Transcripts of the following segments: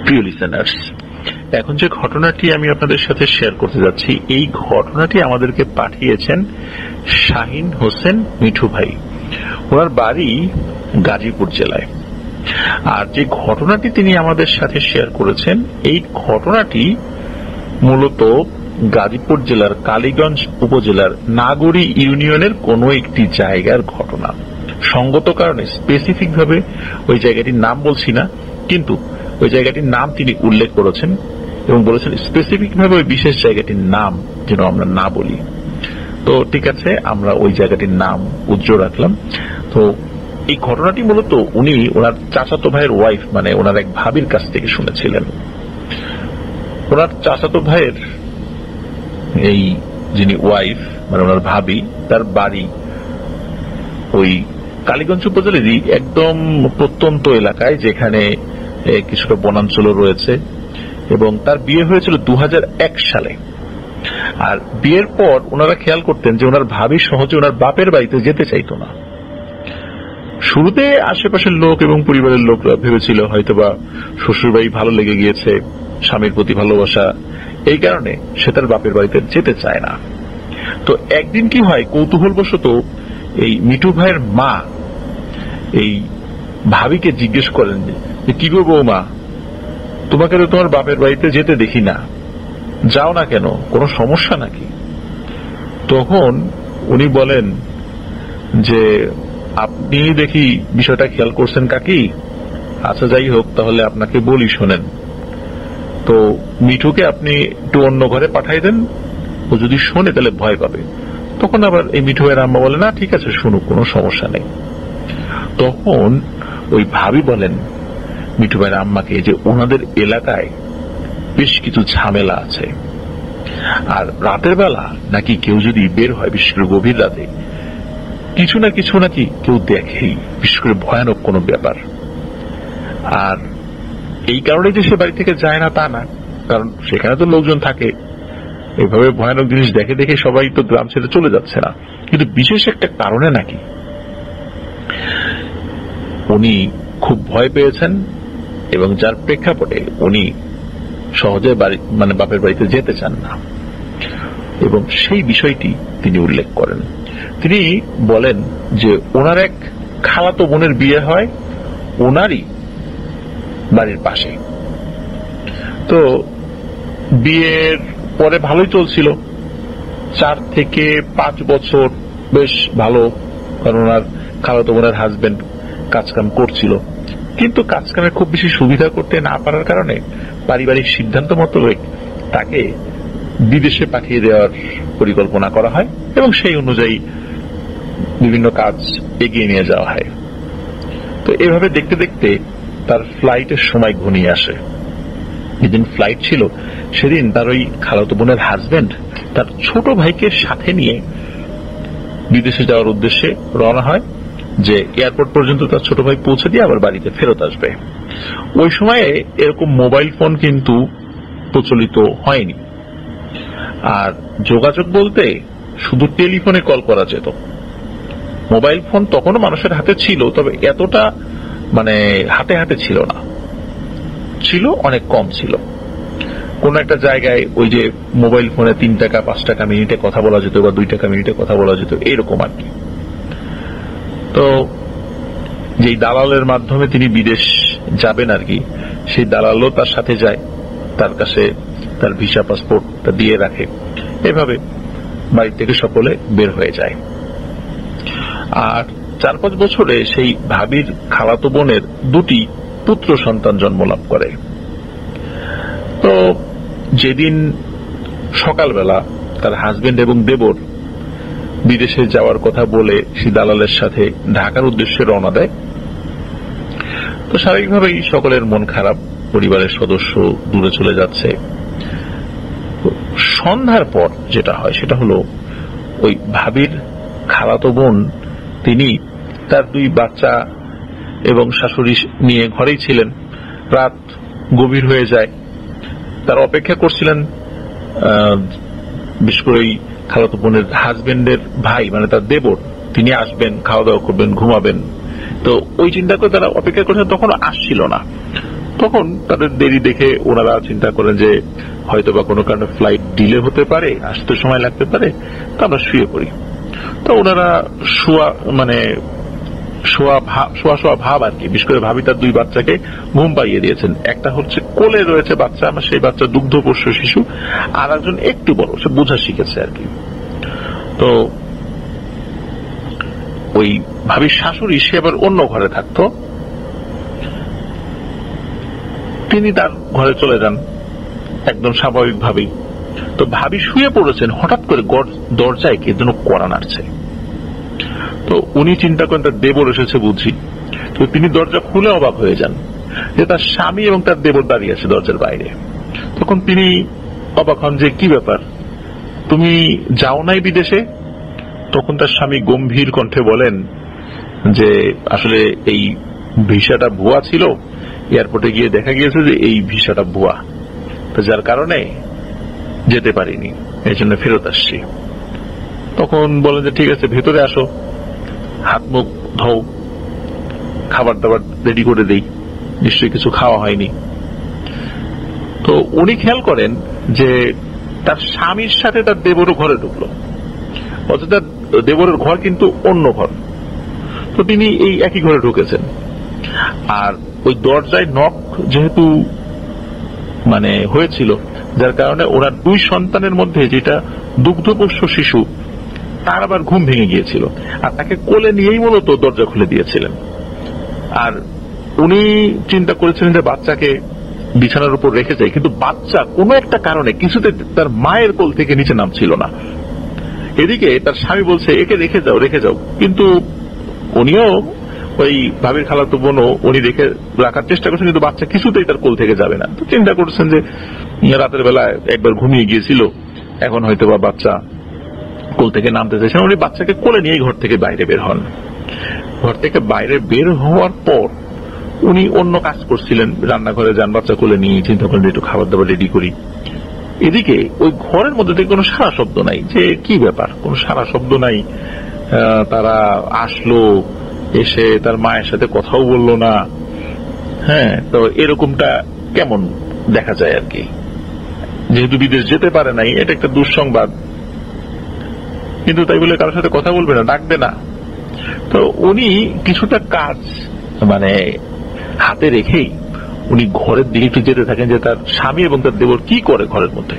প্রিয় লিসেনার্স, এখন যে ঘটনাটি আমি আপনাদের সাথে শেয়ার করতে যাচ্ছি, এই ঘটনাটি আমাদেরকে পাঠিয়েছেন শাহিন হোসেন মিঠু ভাই। ওনার বাড়ি গাজীপুর জেলায়। আর যে ঘটনাটি তিনি আমাদের সাথে শেয়ার করেছেন, এই ঘটনাটি মূলত গাজীপুর জেলার কালীগঞ্জ উপজেলার নাগরী ইউনিয়নের কোন একটি জায়গার ঘটনা। সঙ্গত কারণে স্পেসিফিক ভাবে ওই জায়গাটির নাম বলছি না, কিন্তু ওই জায়গাটির নাম তিনি উল্লেখ করেছেন এবং বলেছেন স্পেসিফিক ভাবে ওই বিশেষ জায়গাটির নাম যেন আমরা না বলি। তো ঠিক আছে, আমরা ওই জায়গাটির নাম উজ্জ্বল রাখলাম। তো এই ঘটনাটি মূলত উনি ওনার চাচাতো ভাইয়ের ওয়াইফ, মানে ওনার এক ভাবির কাছ থেকে শুনেছিলেন। ওনার চাচাতো ভাইয়ের এই যিনি ওয়াইফ, মানে ওনার ভাবি, তার বাড়ি ওই কালীগঞ্জ উপজেলারই একদম প্রত্যন্ত এলাকায়, যেখানে কিছুটা বনাঞ্চল রয়েছে, এবং তার বিয়ে হয়েছিল 2001 সালে। আর বিয়ের পর ওনারা খেয়াল করতেন যে ওনার ভাবি সহজে ওনার বাপের বাড়িতে যেতে চাইতো না। শুরুতে আশেপাশের লোক এবং পরিবারের লোকরা ভেবেছিল হয়তোবা শ্বশুর বাড়ি ভালো লেগে গিয়েছে, স্বামীর প্রতি ভালোবাসা, এই কারণে সে তার বাপের বাড়িতে যেতে চায় না। তো একদিন কি হয়, কৌতূহলবশত এই মিঠু ভাইয়ের মা এই ভাবিকে জিজ্ঞেস করেন যে কি গো বৌমা, তোমাকে তো তোমার বাপের বাড়িতে যেতে দেখি না, যাও না কেন, কোনো সমস্যা নাকি? তখন উনি বলেন যে আপনি দেখি বিষয়টা খেয়াল করছেন কাকি, আচ্ছা যাই হোক, তাহলে আপনাকে বলি শোনেন। তো মিঠুকে আপনি একটু অন্য ঘরে পাঠাই দেন, ও যদি শোনে তাহলে ভয় পাবে। তখন আবার এই মিঠু ভাইয়ের আম্মা বলে না ঠিক আছে, শুনুক, কোনো সমস্যা নেই। তখন ওই ভাবি বলেন মিঠু ভাইয়ের আম্মাকে যে ওনাদের এলাকায় বেশ কিছু ঝামেলা আছে, আর রাতের বেলা নাকি কেউ যদি বের হয়, বিশেষ করে গভীর রাতে, কিছু না কিছু নাকি কেউ দেখেই, বিশেষ করে ভয়ানক কোনো ব্যাপার। আর এই কারণে যে সে বাড়ি থেকে যায় না তা না, কারণ সেখানে তো লোকজন থাকে, এইভাবে ভয়ানক জিনিস দেখে দেখে সবাই তো গ্রাম ছেড়ে চলে যাচ্ছে না, কিন্তু বিশেষ একটা কারণে নাকি উনি খুব ভয় পেয়েছেন, এবং যার প্রেক্ষাপটে উনি সহজে মানে বাপের বাড়িতে যেতে চান না, এবং সেই বিষয়টি তিনি উল্লেখ করেন। তিনি বলেন যে ওনার এক খালাতো বোনের বিয়ে হয় ওনারই বাড়ির পাশে। তো বিয়ের পরে ভালোই চলছিল, 4 থেকে 5 বছর বেশ ভালো, কারণ ওনার খালাতো বোনের হাজবেন্ড কাজকাম করছিল, কিন্তু কাজকামের খুব বেশি সুবিধা করতে না পারার কারণে পারিবারিক সিদ্ধান্ত মোতাবেক তাকে বিদেশে পাঠিয়ে দেওয়ার পরিকল্পনা করা হয়, এবং সেই অনুযায়ী বিভিন্ন কাজ এগিয়ে নিয়ে যাওয়া হয়। তো এভাবে দেখতে দেখতে তার ফ্লাইটের সময় ঘনিয়ে আসে। যেদিন ফ্লাইট ছিল সেদিন তার ওই খালাতো বোনের হাজবেন্ড তার ছোট ভাইকে সাথে নিয়ে বিদেশে যাওয়ার উদ্দেশ্যে রওনা হয়, যে এয়ারপোর্ট পর্যন্ত তার ছোট ভাই পৌঁছে দিয়ে আবার বাড়িতে ফেরত আসবে। ওই সময়ে এরকম মোবাইল ফোন কিন্তু প্রচলিত হয়নি, আর যোগাযোগ বলতে শুধু টেলিফোনে কল করা যেত। মোবাইল ফোন তখনও মানুষের হাতে ছিল, তবে এতটা মানে হাতে হাতে ছিল না, ছিল অনেক কম ছিল। কোন একটা জায়গায় ওই যে মোবাইল ফোনে 3 টাকা 5 টাকা মিনিটে কথা বলা যেত, বা 2 টাকা মিনিটে কথা বলা যেত, এইরকম আর কি। তো যেই দালালের মাধ্যমে তিনি বিদেশ যাবেন আর কি, সেই দালালও তার সাথে যায়, তার কাছে তার ভিসা পাসপোর্টটা দিয়ে রাখে। এভাবে বাড়ি থেকে সকলে বের হয়ে যায়। আর 4-5 বছরে সেই ভাবির খালাতো বোনের 2টি পুত্র সন্তান জন্মলাভ করে। তো যেদিন সকালবেলা তার হাজবেন্ড এবং দেবর বিদেশে যাওয়ার কথা বলে সেই দালালের সাথে ঢাকার উদ্দেশ্যে রওনা দেয়, তো স্বাভাবিকভাবেই সকলের মন খারাপ, পরিবারের সদস্য দূরে চলে যাচ্ছে। সন্ধ্যার পর যেটা হয় সেটা হলো ওই ভাবির খালাতো বোন তিনি তার 2 বাচ্চা এবং শাশুড়ি নিয়ে ঘরেই ছিলেন। রাত গভীর হয়ে যায়, তার অপেক্ষা করছিলেন বিশেষ করে ওই খালাতো বোনের হাজবেন্ডের ভাই, মানে তার দেবর, তিনি আসবেন, খাওয়া দাওয়া করবেন, ঘুমাবেন। তো ওই চিন্তা করে তারা অপেক্ষা করছেন, তখন আসছিল না। তখন তাদের দেরি দেখে ওনারা চিন্তা করেন যে হয়তো বা কোনো কারণে ফ্লাইট ডিলে হতে পারে, আসতে সময় লাগতে পারে, তো আমরা শুয়ে পড়ি। তো ওনারা শোয়া ভাব আর কি। বিশেষ করে ভাবি তার 2 বাচ্চাকে ঘুম পাইয়ে দিয়েছেন। একটা হচ্ছে কোলে রয়েছে বাচ্চা, আমার সেই বাচ্চা দুগ্ধপোষ্য শিশু, আর একজন একটু বড়, সে বোঝা শিখেছে আর কি। তো ওই ভাবির শাশুড়ি, সে আবার অন্য ঘরে থাকতো, তিনি তার ঘরে চলে যান একদম স্বাভাবিকভাবেই। তো ভাবি শুয়ে পড়েছেন, হঠাৎ করে দরজায় কে যেন কড়া নাড়ছে। তো উনি চিন্তা করেন তার দেবর এসেছে বুঝি। তো তিনি দরজা খুলে অবাক হয়ে যান যে তার স্বামী এবং তার দেবর দাঁড়িয়ে আছে দরজার বাইরে। তখন তিনি অবাক হন যে কি ব্যাপার, তুমি যাও নাই বিদেশে? তখন তার স্বামী গম্ভীর কণ্ঠে বলেন যে আসলে এই ভিসাটা ভুয়া ছিল, এয়ারপোর্টে গিয়ে দেখা গিয়েছে যে এই ভিসাটা ভুয়া, যার কারণে যেতে পারিনি, এই জন্য ফেরত আসছি। তখন বলেন যে ঠিক আছে, ভেতরে আসো, হাত মুখ ধো, খাবার দাবার রেডি করে দেই, নিশ্চয়ই কিছু খাওয়া হয়নি। তো উনি খেয়াল করেন যে তার স্বামীর সাথে তার দেবরও ঘরে ঢুকলো, অথচ তার দেবরের ঘর কিন্তু অন্য ঘর। তো তিনি এই একই ঘরে ঢুকেছেন, আর ওই দরজায় নক যেহেতু হয়েছিল, যার কারণে ওনার 2 সন্তানের মধ্যে যেটা দুগ্ধপোষ্য শিশু, তার আবার ঘুম ভেঙে গিয়েছিল, আর তাকে কোলে নিয়েই মূলত দরজা খুলে দিয়েছিলেন। আর উনি চিন্তা করেছিলেন যে বাচ্চাকে বিছানার উপর রেখে যায়, কিন্তু বাচ্চা কোনো একটা কারণে কিছুতে তার মায়ের কোল থেকে নিচে নামছিল না। এদিকে তার স্বামী বলছে একে রেখে যাও, কিন্তু উনিও ওই ভাবির খালাতো বোনও উনি রেখে রাখার চেষ্টা করছেন, কিন্তু বাচ্চা কিছুতেই তার কোল থেকে যাবে না। তো চিন্তা করছেন যে রাতের বেলায় একবার ঘুমিয়ে গিয়েছিল, এখন হয়তো বা বাচ্চা কোল থেকে নামতে চাইছেন। উনি বাচ্চাকে কোলে নিয়ে ঘর থেকে বাইরে বের হন। ঘর থেকে বাইরে বের হওয়ার পর উনি অন্য কাজ করছিলেন, রান্নাঘরে যান, বাচ্চা কোলে নিয়ে চিন্তা করেন একটু খাবার দাবার রেডি করি। এদিকে ওই ঘরের মধ্যে থেকে কোনো সারা শব্দ নাই, যে কি ব্যাপার, কোনো সারা শব্দ নাই। তারা আসলো, এসে তার মায়ের সাথে কথাও বললো না। হ্যাঁ, তো এরকমটা কেমন দেখা যায় আর কি। যেহেতু বিদেশ যেতে পারে নাই, এটা একটা দুঃসংবাদ, কিন্তু তাই বলে কারোর সাথে কথা বলবে না, ডাকবে না। তো উনি কিছুটা কাজ হাতে রেখেই উনি ঘরের দিকে একটু যেতে থাকেন যে তার স্বামী এবং তার দেবর কি করে ঘরের মধ্যে।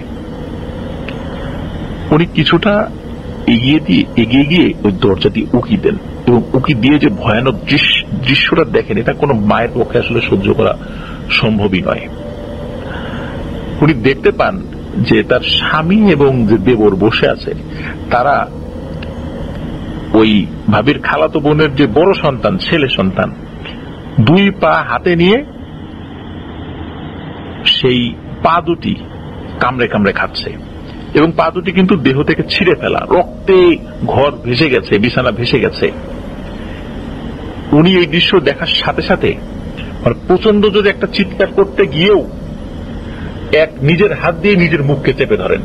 উনি কিছুটা এগিয়ে গিয়ে ওই দরজাটি উকি দেন, এবং উকি দিয়ে যে ভয়ানক দৃশ্যটা দেখেন, এটা কোনো মায়ের পক্ষে আসলে সহ্য করা সম্ভবই নয়। উনি দেখতে পান যে তার স্বামী এবং যে দেবর বসে আছে, তারা ওই ভাবির খালাতো বোনের যে বড় সন্তান, ছেলে সন্তান, 2 পা হাতে নিয়ে সেই পা দুটি কামড়ে কামড়ে খাচ্ছে, এবং পা দুটি কিন্তু দেহ থেকে ছিঁড়ে ফেলা, রক্তে ঘর ভেসে গেছে, বিছানা ভেসে গেছে। উনি এই দৃশ্য দেখার সাথে সাথে প্রচন্ড জোরে একটা চিৎকার করতে গিয়েও নিজের হাত দিয়ে নিজের মুখকে চেপে ধরেন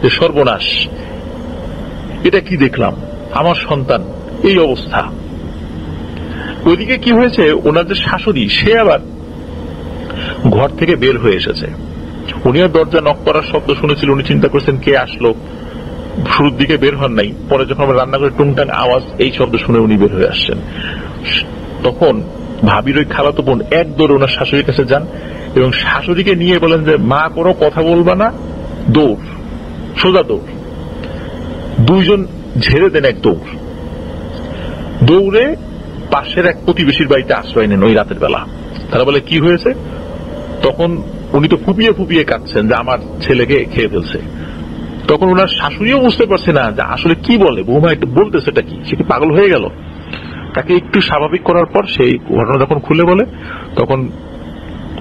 যে সর্বনাশ, এটা কি দেখলাম, আমার সন্তান এই অবস্থা। ওইদিকে কি হয়েছে, ওনার যে শাশুড়ি, সে আবার ঘর থেকে বের হয়ে এসেছে। উনিও দরজা নক করার শব্দ শুনেছিল, উনি চিন্তা করছেন কে আসলো, শুরুর দিকে বের হন নাই, পরে যখন আমরা রান্না করে টুংটাং আওয়াজ, এই শব্দ শুনে উনি বের হয়ে আসছেন। তখন ভাবির ওই খালাতো বোন এক দৌড়ে ওনার শাশুড়ির কাছে যান এবং শাশুড়িকে নিয়ে বলেন যে মা কোনো কথা বলবা না, দৌড়, সোজা দৌড়। 2 জন ঝেড়ে দেন এক দৌড়, দৌড়ে পাশের এক প্রতিবেশীর বাড়িতে আশ্রয় নেন ওই রাতের বেলা। তারা বলে কি হয়েছে? তখন উনি তো ফুপিয়ে ফুপিয়ে কাঁদছেন যে আমার ছেলেকে খেয়ে ফেলছে। তখন ওনার শাশুড়িও বুঝতে পারছে না যে আসলে কি বলে, বৌমা একটু বলতেছেটা কি, সে কি পাগল হয়ে গেল? তাকে একটু স্বাভাবিক করার পর সেই ঘটনা যখন খুলে বলে, তখন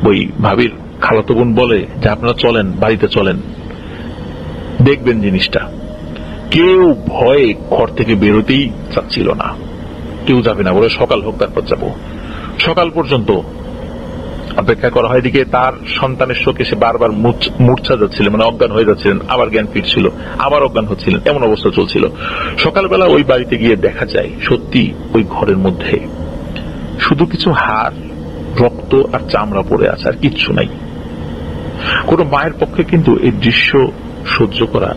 ওই ভাবির খালাতো বোন বলে যে আপনারা চলেন, বাড়িতে চলেন, দেখবেন জিনিসটা। কেউ ভয়ে ঘর থেকে বেরোতেই চাচ্ছিল না, কেউ যাবে না, বলে সকাল হোক তারপর যাবো। সকাল পর্যন্ত অপেক্ষা করা হয়। এদিকে তার সন্তানের শোকে সে বারবার মূর্ছা যাচ্ছিলেন, অজ্ঞান হয়ে যাচ্ছিলেন, আবার জ্ঞান ফিরছিল, আবার অজ্ঞান হচ্ছিলেন, এমন অবস্থা চলছিল। সকালবেলা ওই বাড়িতে গিয়ে দেখা যায় সত্যি ওই ঘরের মধ্যে শুধু কিছু হাড় রক্ত আর চামড়া পড়ে আছে, আর কিচ্ছু নাই। কোন মায়ের পক্ষে কিন্তু এই দৃশ্য সহ্য করা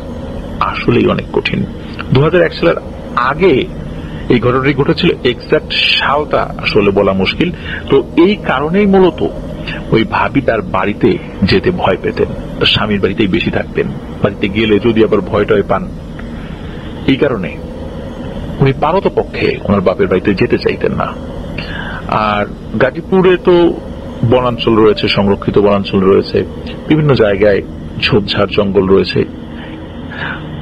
আসলেই অনেক কঠিন। 2001 সালের আগে এই ঘটনাটি ঘটেছিল, এক্সাক্ট সালটা আসলে বলা মুশকিল। তো এই কারণেই মূলত ওই ভাবি তার বাড়িতে যেতে ভয় পেতেন, তার স্বামীর বাড়িতেই বেশি থাকতেন। বাড়িতে গেলে যদি আবার ভয়টয় পান, এই কারণে উনি পারত পক্ষে ওনার বাপের বাড়িতে যেতে চাইতেন না। আর গাজীপুরে তো বনাঞ্চল রয়েছে, সংরক্ষিত বনাঞ্চল রয়েছে, বিভিন্ন জায়গায় ঝোপঝাড় জঙ্গল রয়েছে।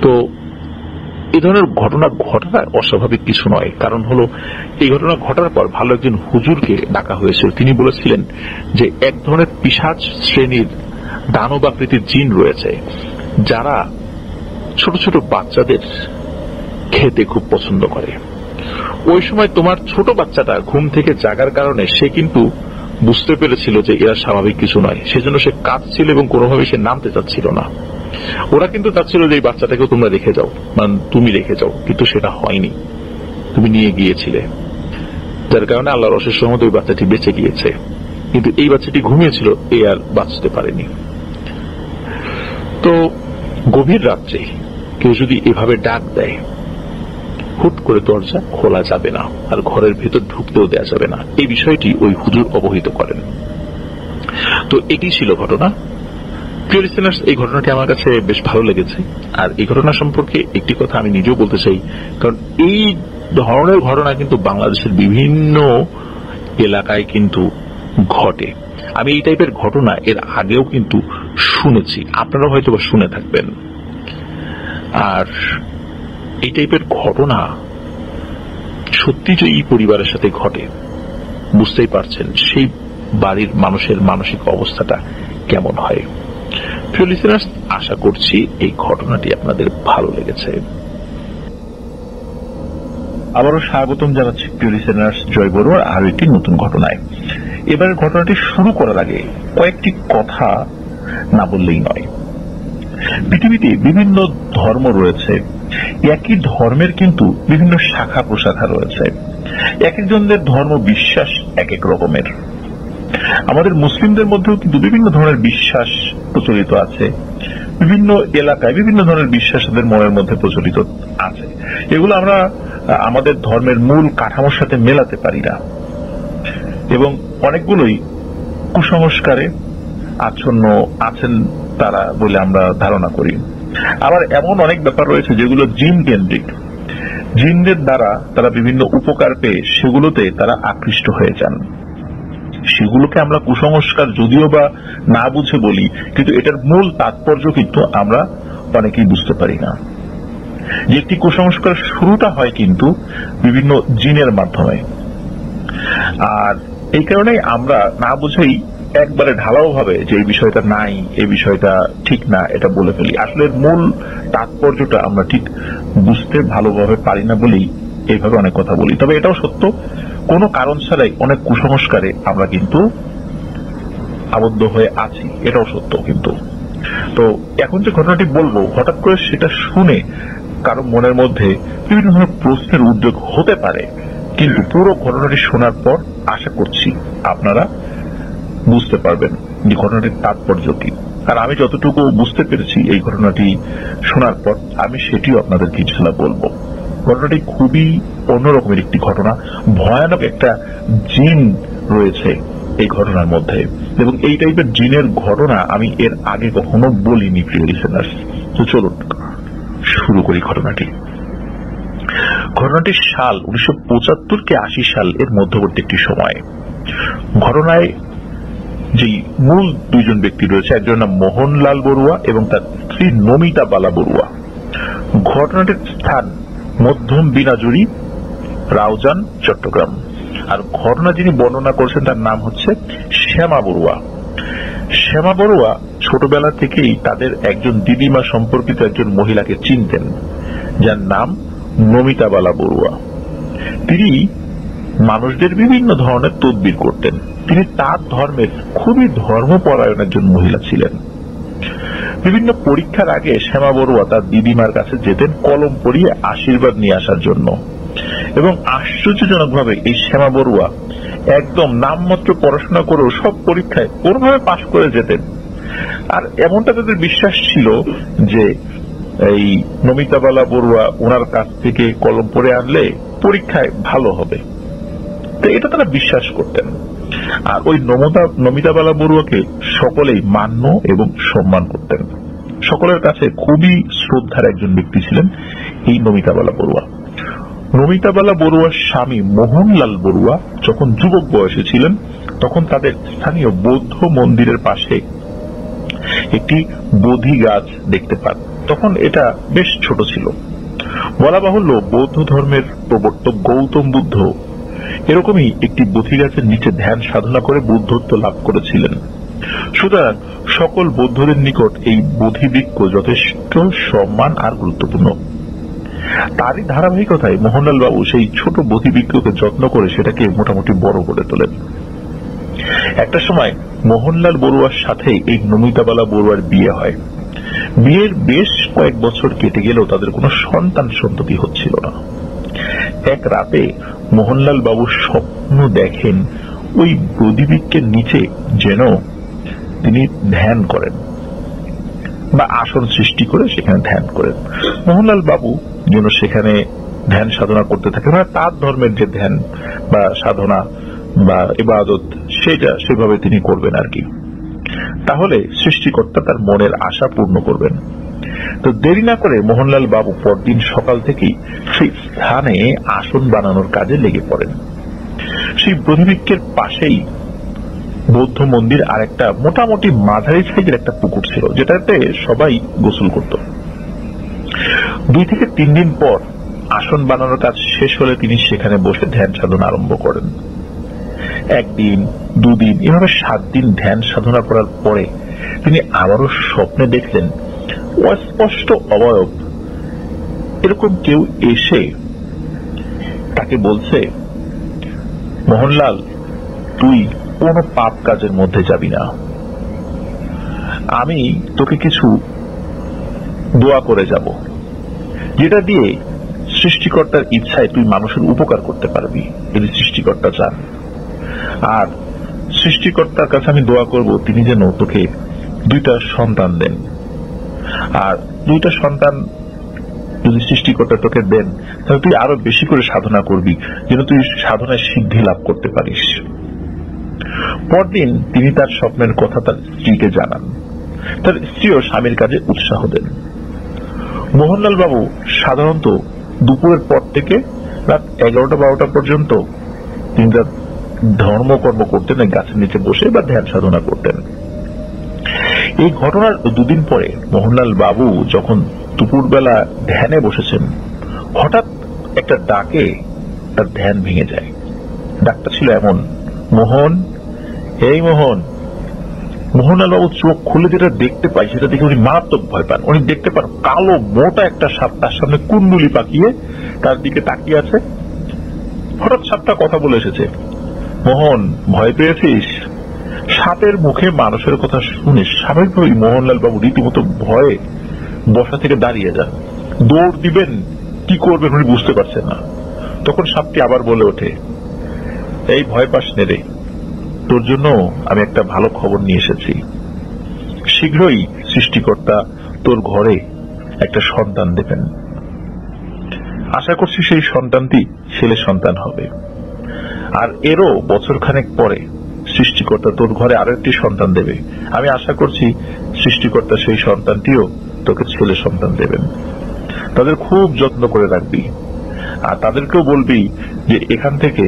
তো এই ধরনের ঘটনা ঘটাটা অস্বাভাবিক কিছু নয়। কারণ হলো, এই ঘটনা ঘটার পর ভালো একজন হুজুরকে ডাকা হয়েছিল। তিনি বলেছিলেন যে এক ধরনের পিশাচ শ্রেণীর দানবাকৃতির জিন রয়েছে, যারা ছোট ছোট বাচ্চাদের খেতে খুব পছন্দ করে। ওই সময় তোমার ছোট বাচ্চাটা ঘুম থেকে জাগার কারণে সে কিন্তু বুঝতে পেরেছিল যে এরা স্বাভাবিক কিছু নয়, সেজন্য সে কাঁদছিল এবং কোনোভাবে সে নামতে চাচ্ছিল না। ওরা কিন্তু চাচ্ছিল যে এই বাচ্চাটাকেও তোমরা রেখে যাও, মানে তুমি রেখে যাও, কিন্তু সেটা হয়নি, তুমি নিয়ে গিয়েছিলে। যার কারণে আল্লাহর অশেষ রহমতে ওই বাচ্চাটি বেঁচে গিয়েছে। কিন্তু এই বাচ্চাটি ঘুমিয়েছিল, এ আর বাঁচতে পারেনি। তো গভীর রাত্রে কেউ যদি এভাবে ডাক দেয়, হুট করে দরজা খোলা যাবে না, আর ঘরের ভেতর ঢুকতেও দেওয়া যাবে না। এই বিষয়টি ওই হুজুর অবহিত করেন। তো এটি ছিল ঘটনা। প্রিয় লিসেনার্স, এই ঘটনাটি আমার কাছে বেশ ভালো লেগেছে। আর এই ঘটনা সম্পর্কে একটি কথা আমি নিজেও বলতে চাই, কারণ এই ধরনের ঘটনা কিন্তু বাংলাদেশের বিভিন্ন এলাকায় কিন্তু ঘটে। আমি এই টাইপের ঘটনা এর আগেও কিন্তু শুনেছি, আপনারা হয়তো বা শুনে থাকবেন। আর এই টাইপের ঘটনা সত্যি যে এই পরিবারের সাথে ঘটে, বুঝতেই পারছেন সেই বাড়ির মানুষের মানসিক অবস্থাটা কেমন হয়। প্রিয় লিসেনার্স, আশা করছি এই ঘটনাটি আপনাদের ভালো লেগেছে। আবারও স্বাগতম জানাচ্ছি প্রিয় লিসেনার্স জয় বড়ুয়ার আরো একটি নতুন ঘটনায়। এবারের ঘটনাটি শুরু করার আগে কয়েকটি কথা না বললেই নয়। পৃথিবীতে বিভিন্ন ধর্ম রয়েছে, একই ধর্মের কিন্তু বিভিন্ন শাখা প্রশাখা রয়েছে। এক একজনদের ধর্ম বিশ্বাস এক এক রকমের। আমাদের মুসলিমদের মধ্যেও কিন্তু বিভিন্ন ধরনের বিশ্বাস প্রচলিত আছে। বিভিন্ন এলাকায় বিভিন্ন ধরনের বিশ্বাস তাদের মনের মধ্যে প্রচলিত আছে। এগুলো আমরা আমাদের ধর্মের মূল কাঠামোর সাথে মেলাতে পারি না, এবং অনেকগুলোই কুসংস্কারে আচ্ছন্ন আছেন তারা বলে আমরা ধারণা করি। আবার এমন অনেক ব্যাপার রয়েছে যেগুলো জিন কেন্দ্রিক। জিনদের দ্বারা তারা বিভিন্ন উপকার পেয়ে সেগুলোতে তারা আকৃষ্ট হয়ে যান। সেগুলোকে আমরা কুসংস্কার যদিও বা না বুঝে বলি, কিন্তু এটার মূল তাৎপর্য কিন্তু আমরা অনেকেই বুঝতে পারি না। যে একটি কুসংস্কার শুরুটা হয় কিন্তু বিভিন্ন জিনের মাধ্যমে। আর এই কারণেই আমরা না বুঝেই একবারে ঢালাও ভাবে যে এই বিষয়টা নাই, এই বিষয়টা ঠিক না, এটা বলে ফেলি। আসলে মূল তাৎপর্যটা আমরা ঠিক বুঝতে ভালোভাবে পারি না বলেই এইভাবে অনেক কথা বলি। তবে এটাও সত্য, কোনো কারণ ছাড়াই অনেক কুসংস্কারে আমরা কিন্তু আবদ্ধ হয়ে আছি, এটাও সত্য। কিন্তু তো এখন যে ঘটনাটি বলবো, হঠাৎ করে সেটা শুনে কারো মনের মধ্যে বিভিন্ন ধরনের প্রশ্নের উদ্যোগ হতে পারে, কিন্তু পুরো ঘটনাটি শোনার পর আশা করছি আপনারা বুঝতে পারবেন যে ঘটনাটির তাৎপর্য কি। আর আমি যতটুকু বুঝতে পেরেছি এই ঘটনাটি শোনার পর, আমি সেটিও আপনাদের কিছুটা বলবো। ঘটনাটি খুবই অন্যরকমের একটি ঘটনা। ভয়ানক একটা জিন রয়েছে এই ঘটনার মধ্যে, এবং এই টাইপের জিনের ঘটনা আমি এর আগে কখনো বলিনি প্রিয় লিসেনার্স। তো চলুন শুরু করি ঘটনাটি। ঘটনাটির সাল 1975 কি 80 সাল এর মধ্যবর্তী একটি সময়। ঘটনায় যে মূল দুইজন ব্যক্তি রয়েছে, একজন নাম মোহনলাল বড়ুয়া এবং তার স্ত্রী নমিতা বালা বড়ুয়া। ঘটনাটির স্থান মধ্যম বিনাজুরি, রাউজান, চট্টগ্রাম। আর ঘটনা যিনি বর্ণনা করছেন তার নাম হচ্ছে শ্যামা বড়ুয়া। শ্যামা বড়ুয়া ছোটবেলা থেকেই তাদের একজন দিদিমা সম্পর্কিত একজন মহিলাকে চিনতেন, যার নাম নমিতা বালা বড়ুয়া। তিনি মানুষদের বিভিন্ন ধরনের তদবির করতেন। তিনি তার ধর্মের খুবই ধর্মপরায়ণ একজন মহিলা ছিলেন। বিভিন্ন পরীক্ষার আগে শ্যামা বড়ুয়া তার দিদিমার কাছে যেতেন কলম পড়িয়ে আশীর্বাদ নিয়ে আসার জন্য। এবং আশ্চর্যজনকভাবে এই শ্যামা বড়ুয়া একদম নামমাত্র পড়াশোনা করেও সব পরীক্ষায় কোনোভাবে পাশ করে যেতেন। আর এমনটা তাদের বিশ্বাস ছিল যে এই নমিতাবালা বড়ুয়া ওনার কাছ থেকে কলম পড়ে আনলে পরীক্ষায় ভালো হবে, তো এটা তারা বিশ্বাস করতেন। আর ওই নমিতাবালা বড়ুয়াকে সকলেই মান্য এবং সম্মান করতেন। সকলের কাছে খুবই শ্রদ্ধার একজন ব্যক্তি ছিলেন এই নমিতাবালা বড়ুয়া। নমিতাবালা বড়ুয়ার স্বামী মোহনলাল বড়ুয়া যখন যুবক বয়সে ছিলেন তখন তাদের স্থানীয় বৌদ্ধ মন্দিরের পাশে একটি বোধি গাছ দেখতে পান। তখন এটা বেশ ছোট ছিল। বলা বাহুল্য বৌদ্ধ ধর্মের প্রবর্তক গৌতম বুদ্ধ এরকমই একটি বোধি গাছের নিচে ধ্যান সাধনা করে বুদ্ধত্ব লাভ করেছিলেন। সুতরাং সকল বৌদ্ধদের নিকট এই বোধি বৃক্ষ যথেষ্ট সম্মান আর গুরুত্বপূর্ণ। তারই ধারাবাহিকতায় মোহনলাল বাবু সেই ছোট বোধি বৃক্ষকে যত্ন করে সেটাকে মোটামুটি বড় করে তোলেন। একটা সময় মোহনলাল বড়ুয়ার সাথে এই নমিতাবালা বড়ুয়ার বিয়ে হয়। বিয়ের বেশ কয়েক বছর কেটে গেলেও তাদের কোনো সন্তান সন্ততি হচ্ছিল না। এক রাতে মোহনলাল বাবু স্বপ্ন দেখেন ওই বোধি বৃক্ষের নিচে যেন তিনি ধ্যান করেন বা আসন সৃষ্টি করে সেখানে ধ্যান করেন। মোহনলাল বাবু যেন সেখানে ধ্যান সাধনা করতে থাকে, মানে তার ধর্মের যে ধ্যান বা সাধনা বা ইবাদত সেটা সেভাবে তিনি করবেন আর কি। তাহলে সৃষ্টিকর্তা তার মনের আশা পূর্ণ করবেন। তো দেরি না করে মোহনলাল বাবু পরদিন সকাল থেকেই সেই স্থানে আসন বানানোর কাজে লেগে পড়েন। সেই বোধিবৃক্ষের পাশেই বৌদ্ধ মন্দির আর একটা মোটামুটি মাঝারি সাইজের একটা পুকুর ছিল, যেটাতে সবাই গোসল করত। 2 থেকে 3 দিন পর আসন বানানোর কাজ শেষ হলে তিনি সেখানে বসে ধ্যান সাধনা আরম্ভ করেন। 1 দিন 2 দিন এভাবে 7 দিন ধ্যান সাধনা করার পরে তিনি আবারও স্বপ্নে দেখলেন অস্পষ্ট অবয়ব এরকম কেউ এসে তাকে বলছে, মোহনলাল তুই কোন পাপ কাজের মধ্যে যাবি না, আমি তোকে কিছু দোয়া করে যাব, যেটা দিয়ে সৃষ্টিকর্তার ইচ্ছায় তুই মানুষের উপকার করতে পারবি যদি সৃষ্টিকর্তা চান। আর সৃষ্টিকর্তার কাছে আমি দোয়া করব তিনি যেন তোকে 2টা সন্তান দেন। আর 2টা সন্তান যদি সৃষ্টিকর্তা তোকে দেন তাহলে তুই আরো বেশি করে সাধনা করবি, যেন তুই সাধনায় সিদ্ধি লাভ করতে পারিস। পরদিন তিনি তার স্বপ্নের কথা তার স্ত্রীকে জানান। তার স্ত্রীও স্বামীর কাজে উৎসাহ দেন। মোহনলাল বাবু সাধারণত দুপুরের পর থেকে রাত 11টা-12টা পর্যন্ত তিনি তার ধর্মকর্ম করতেন, গাছের নিচে বসে বা ধ্যান সাধনা করতেন। এই ঘটনার 2 দিন পরে মোহনলাল বাবু যখন দুপুরবেলা ধ্যানে বসেছেন, হঠাৎ একটা ডাকে তার ধ্যান ভেঙে যায়। ডাকটা ছিল এমন, মোহন, এই মোহন। মোহনলাল বাবু চোখ খুলে যেটা দেখতে পাই সেটা দেখে উনি মারাত্মক ভয় পান। উনি দেখতে পান কালো মোটা একটা সাপ তার সামনে কুণ্ডুলি পাকিয়ে তার দিকে তাকিয়ে আছে। হঠাৎ সাপটা কথা বলে এসেছে, মোহন ভয় পেয়েছিস? সাপের মুখে মানুষের কথা শুনে স্বাভাবিকভাবেই মোহনলাল বাবু রীতিমতো ভয়ে বসা থেকে দাঁড়িয়ে যান। দৌড় দিবেন কি করবেন উনি বুঝতে পারছেন না। তখন সাপটি আবার বলে ওঠে, এই ভয় পাস নে রে, তোর জন্য আমি একটা ভালো খবর নিয়ে এসেছি। শীঘ্রই সৃষ্টিকর্তা তোর ঘরে একটা সন্তান দেবেন। আশা করছি সেই সন্তানটি ছেলে সন্তান হবে। আর এরও বছরখানেক পরে সৃষ্টিকর্তা তোর ঘরে আরো একটি সন্তান দেবে। আমি আশা করছি সৃষ্টিকর্তা সেই সন্তানটিও তোকে ছেলে সন্তান দেবেন। তাদের খুব যত্ন করে রাখবি, আর তাদেরকেও বলবি যে এখান থেকে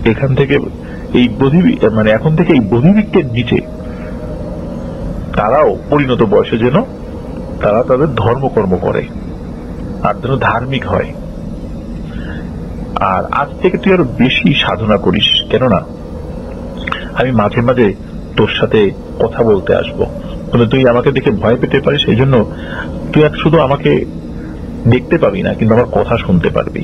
এই এখন থেকে এই বোধিবৃক্ষের নিচে তারাও পরিণত বয়সে যেন তারা তাদের ধর্মকর্ম করে আর যেন ধার্মিক হয়। আর আজ থেকে তুই আরো বেশি সাধনা করিস, কেননা আমি মাঝে মাঝে তোর সাথে কথা বলতে আসবো। তুই আমাকে দেখে ভয় পেতে পারিস, এই জন্য তুই আর শুধু আমাকে দেখতে পাবি না, কিন্তু আমার কথা শুনতে পারবি।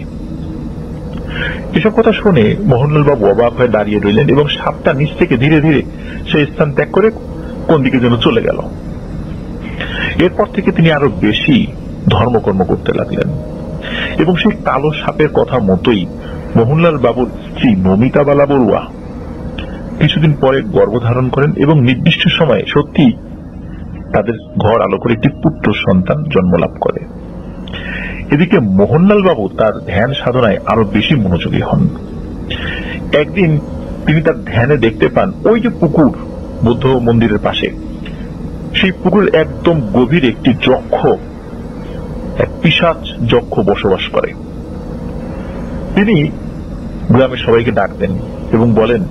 এসব কথা শুনে মোহনলাল বাবু অবাক হয়ে দাঁড়িয়ে রইলেন এবং সাপটা নিচ থেকে ধীরে ধীরে সেই স্থান ত্যাগ করে কোন দিকে যেন চলে গেল। এরপর থেকে তিনি আরো বেশি ধর্মকর্ম করতে লাগলেন এবং সেই কালো সাপের কথা মতোই মোহনলাল বাবুর স্ত্রী মমিতা বালা বড়ুয়া কিছুদিন পরে গর্ভধারণ করেন এবং নির্দিষ্ট সময়ে সত্যি তাদের ঘর আলো করে একটি পুত্র সন্তান জন্মলাভ করে। এদিকে মোহনলাল বাবু তার ধ্যান সাধনায় আরো বেশি মনোযোগী হন। একদিন তিনি তার ধ্যানে দেখতে পান ওই যে পুকুর বৌদ্ধ মন্দিরের পাশে, সেই পুকুরের একদম গভীর একটি যক্ষ, এক পিশাচ যক্ষ বসবাস করে। তিনি গ্রামের সবাইকে ডাক দেন এবং বলেন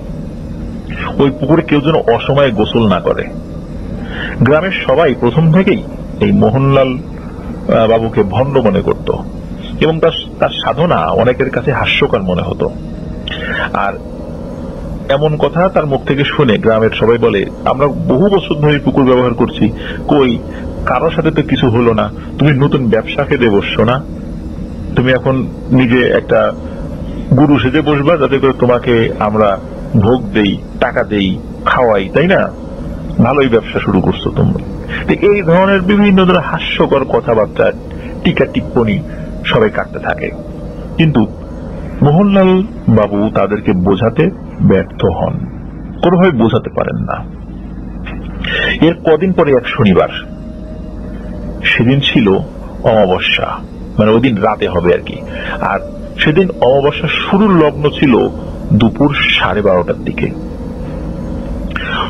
ওই পুকুরে কেউ যেন অসময়ে গোসল না করে। গ্রামের সবাই প্রথম থেকেই এই মোহনলাল বাবুকে ভণ্ড মনে করত এবং তার সাধনা অনেকের কাছে হাস্যকর মনে হতো। আর এমন কথা তার মুখ থেকে শুনে গ্রামের সবাই বলে, আমরা বহু বছর ধরে পুকুর ব্যবহার করছি, কই কারোর সাথে তো কিছু হলো না, তুমি নতুন ব্যবসা খেতে বসছো না, তুমি এখন নিজে একটা গুরু সেজে বসবা যাতে করে তোমাকে আমরা ভোগ দেই, টাকা দেই, খাওয়াই, তাই না? ভালোই ব্যবসা শুরু করছো তোমরা। এই ধরনের বিভিন্ন ধরনের হাস্যকর কথাবার্তা, টিকা টিপ্পনি সবাই কাটতে থাকে, কিন্তু মোহনলাল বাবু তাদেরকে বোঝাতে ব্যর্থ হন, কোনোভাবে বোঝাতে পারেন না। এর কদিন পরে এক শনিবার, সেদিন ছিল অমাবস্যা, মানে ওই দিন রাতে হবে আর কি। আর সেদিন অমাবস্যা শুরুর লগ্ন ছিল দুপুর 12:30টার দিকে।